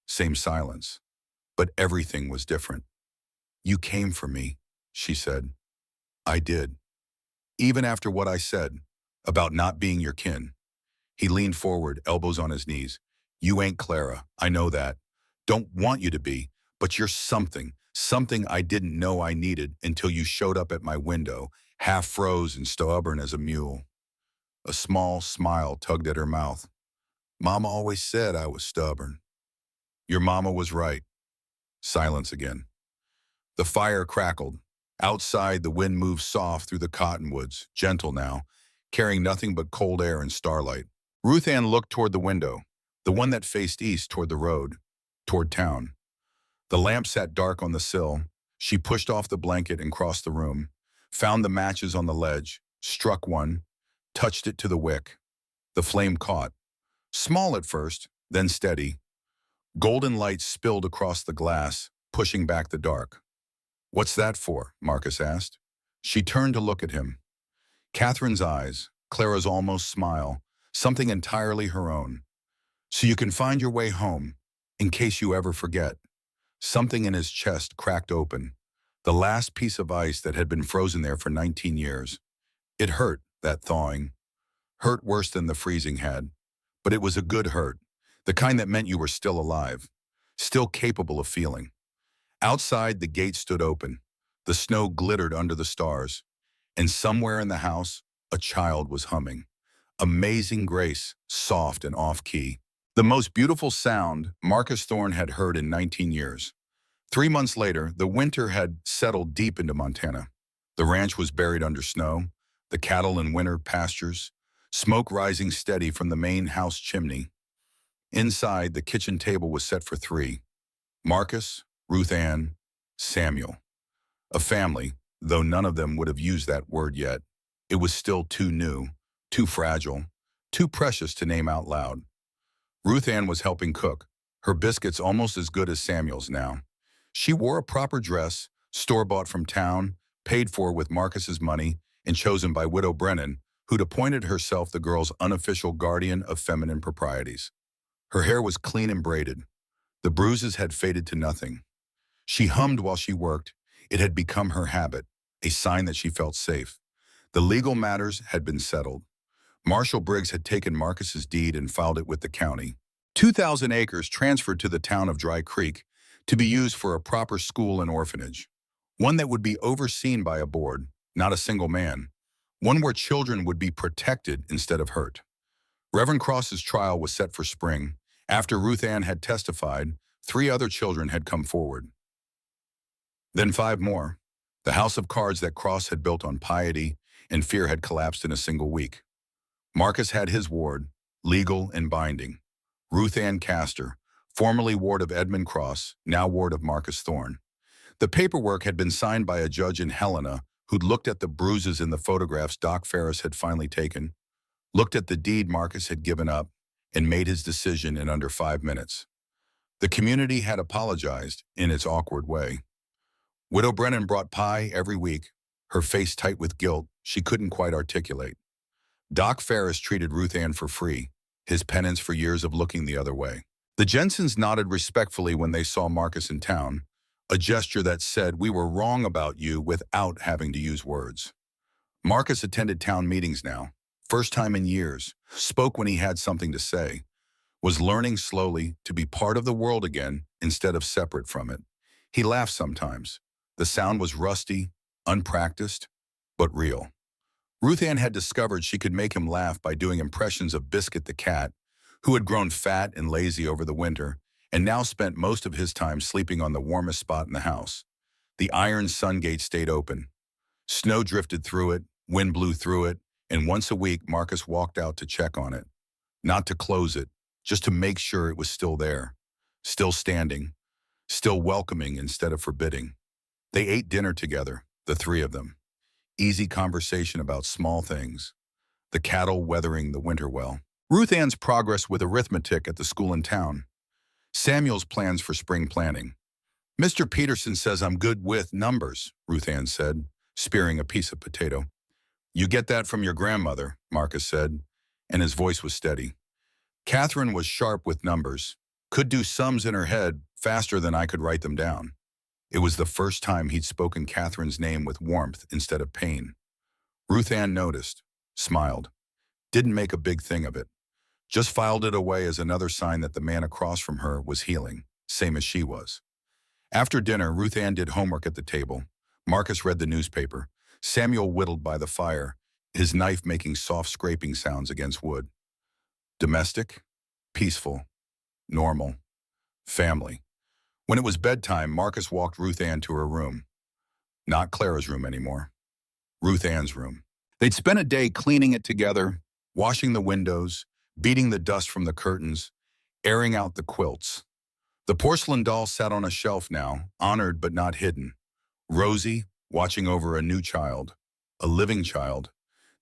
same silence. But everything was different. You came for me, she said. I did. Even after what I said about not being your kin. He leaned forward, elbows on his knees. You ain't Clara, I know that. Don't want you to be, but you're something I didn't know I needed until you showed up at my window, half froze and stubborn as a mule. A small smile tugged at her mouth. Mama always said I was stubborn. Your mama was right. Silence again. The fire crackled. Outside, the wind moved soft through the cottonwoods, gentle now, carrying nothing but cold air and starlight. Ruth Ann looked toward the window, the one that faced east toward the road, toward town. The lamp sat dark on the sill. She pushed off the blanket and crossed the room, found the matches on the ledge, struck one, touched it to the wick. The flame caught. Small at first, then steady. Golden light spilled across the glass, pushing back the dark. "What's that for?" Marcus asked. She turned to look at him. Catherine's eyes, Clara's almost smile, something entirely her own. "So you can find your way home, in case you ever forget." Something in his chest cracked open. The last piece of ice that had been frozen there for 19 years. It hurt, that thawing. Hurt worse than the freezing had. But it was a good hurt. The kind that meant you were still alive. Still capable of feeling. Outside, the gate stood open. The snow glittered under the stars. And somewhere in the house, a child was humming. Amazing grace, soft and off-key. The most beautiful sound Marcus Thorne had heard in 19 years. 3 months later, the winter had settled deep into Montana. The ranch was buried under snow, the cattle in winter pastures, smoke rising steady from the main house chimney. Inside, the kitchen table was set for three. Marcus, Ruth Ann, Samuel. A family, though none of them would have used that word yet. It was still too new, too fragile, too precious to name out loud. Ruth Ann was helping cook, her biscuits almost as good as Samuel's now. She wore a proper dress, store-bought from town, paid for with Marcus's money, and chosen by Widow Brennan, who'd appointed herself the girl's unofficial guardian of feminine proprieties. Her hair was clean and braided. The bruises had faded to nothing. She hummed while she worked. It had become her habit, a sign that she felt safe. The legal matters had been settled. Marshal Briggs had taken Marcus's deed and filed it with the county. 2,000 acres transferred to the town of Dry Creek to be used for a proper school and orphanage. One that would be overseen by a board, not a single man. One where children would be protected instead of hurt. Reverend Cross's trial was set for spring. After Ruth Ann had testified, 3 other children had come forward. Then 5 more. The house of cards that Cross had built on piety and fear had collapsed in a single week. Marcus had his ward, legal and binding. Ruth Ann Castor, formerly ward of Edmund Cross, now ward of Marcus Thorne. The paperwork had been signed by a judge in Helena who'd looked at the bruises in the photographs Doc Ferris had finally taken, looked at the deed Marcus had given up, and made his decision in under 5 minutes. The community had apologized in its awkward way. Widow Brennan brought pie every week, her face tight with guilt she couldn't quite articulate. Doc Ferris treated Ruth Ann for free, his penance for years of looking the other way. The Jensens nodded respectfully when they saw Marcus in town, a gesture that said, "We were wrong about you," without having to use words. Marcus attended town meetings now, first time in years, spoke when he had something to say, was learning slowly to be part of the world again instead of separate from it. He laughed sometimes. The sound was rusty, unpracticed, but real. Ruth Ann had discovered she could make him laugh by doing impressions of Biscuit the cat, who had grown fat and lazy over the winter, and now spent most of his time sleeping on the warmest spot in the house. The iron sun gate stayed open. Snow drifted through it, wind blew through it, and once a week Marcus walked out to check on it. Not to close it, just to make sure it was still there, still standing, still welcoming instead of forbidding. They ate dinner together, the 3 of them. Easy conversation about small things. The cattle weathering the winter well. Ruth Ann's progress with arithmetic at the school in town. Samuel's plans for spring planting. "Mr. Peterson says I'm good with numbers," Ruth Ann said, spearing a piece of potato. "You get that from your grandmother," Marcus said, and his voice was steady. "Catherine was sharp with numbers, could do sums in her head faster than I could write them down." It was the first time he'd spoken Catherine's name with warmth instead of pain. Ruth Ann noticed, smiled, didn't make a big thing of it, just filed it away as another sign that the man across from her was healing, same as she was. After dinner, Ruth Ann did homework at the table. Marcus read the newspaper. Samuel whittled by the fire, his knife making soft scraping sounds against wood. Domestic, peaceful, normal, family. When it was bedtime, Marcus walked Ruth Ann to her room. Not Clara's room anymore. Ruth Ann's room. They'd spent a day cleaning it together, washing the windows, beating the dust from the curtains, airing out the quilts. The porcelain doll sat on a shelf now, honored but not hidden. Rosie, watching over a new child, a living child.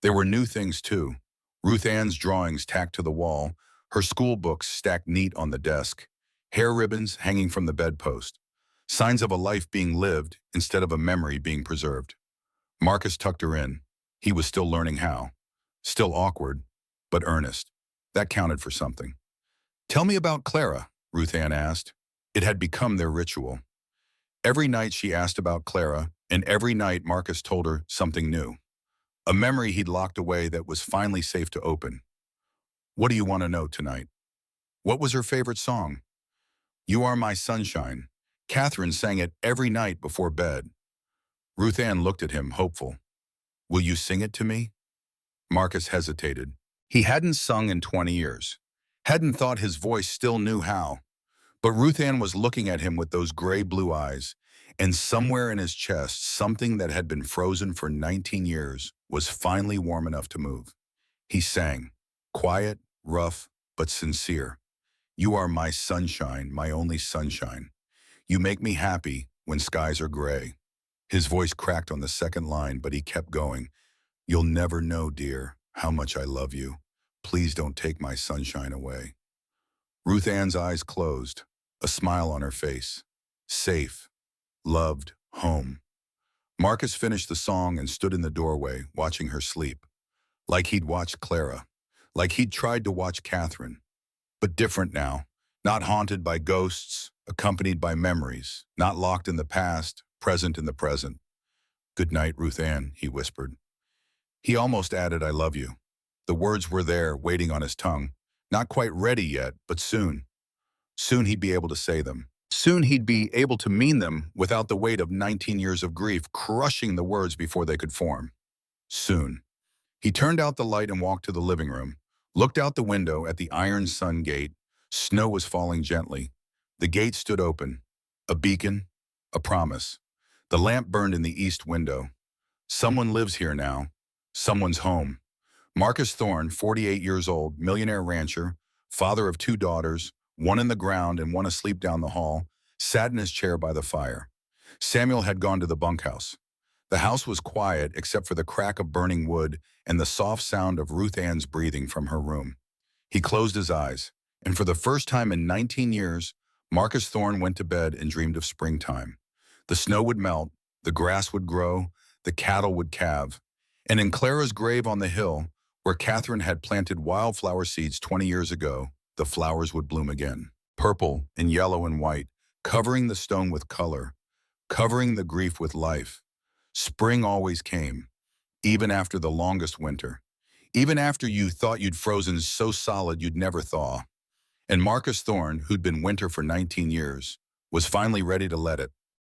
There were new things too, Ruth Ann's drawings tacked to the wall, her school books stacked neat on the desk, hair ribbons hanging from the bedpost, signs of a life being lived instead of a memory being preserved. Marcus tucked her in. He was still learning how. Still awkward, but earnest. That counted for something. "Tell me about Clara," Ruth Ann asked. It had become their ritual. Every night she asked about Clara, and every night Marcus told her something new. A memory he'd locked away that was finally safe to open. "What do you want to know tonight?" "What was her favorite song?" "You Are My Sunshine." Catherine sang it every night before bed. Ruth Ann looked at him, hopeful. "Will you sing it to me?" Marcus hesitated. He hadn't sung in 20 years. Hadn't thought his voice still knew how. But Ruth Ann was looking at him with those gray-blue eyes, and somewhere in his chest, something that had been frozen for 19 years was finally warm enough to move. He sang, quiet, rough, but sincere. "You are my sunshine, my only sunshine. You make me happy when skies are gray." His voice cracked on the second line, but he kept going. "You'll never know, dear, how much I love you. Please don't take my sunshine away." Ruth Ann's eyes closed, a smile on her face. Safe, loved, home. Marcus finished the song and stood in the doorway, watching her sleep. Like he'd watched Clara. Like he'd tried to watch Catherine. But different now. Not haunted by ghosts, accompanied by memories. Not locked in the past, present in the present. "Good night, Ruth Ann," he whispered. He almost added, "I love you." The words were there, waiting on his tongue. Not quite ready yet, but soon. Soon he'd be able to say them. Soon he'd be able to mean them without the weight of 19 years of grief crushing the words before they could form. Soon. He turned out the light and walked to the living room, looked out the window at the iron sun gate. Snow was falling gently. The gate stood open. A beacon, a promise. The lamp burned in the east window. Someone lives here now. Someone's home. Marcus Thorne, 48 years old, millionaire rancher, father of 2 daughters, one in the ground and one asleep down the hall, sat in his chair by the fire. Samuel had gone to the bunkhouse. The house was quiet except for the crack of burning wood and the soft sound of Ruth Ann's breathing from her room. He closed his eyes, and for the first time in 19 years, Marcus Thorne went to bed and dreamed of springtime. The snow would melt, the grass would grow, the cattle would calve, and in Clara's grave on the hill, where Catherine had planted wildflower seeds 20 years ago, the flowers would bloom again. Purple and yellow and white, covering the stone with color, covering the grief with life. Spring always came, even after the longest winter, even after you thought you'd frozen so solid you'd never thaw. And Marcus Thorne, who'd been winter for 19 years, was finally ready to let it.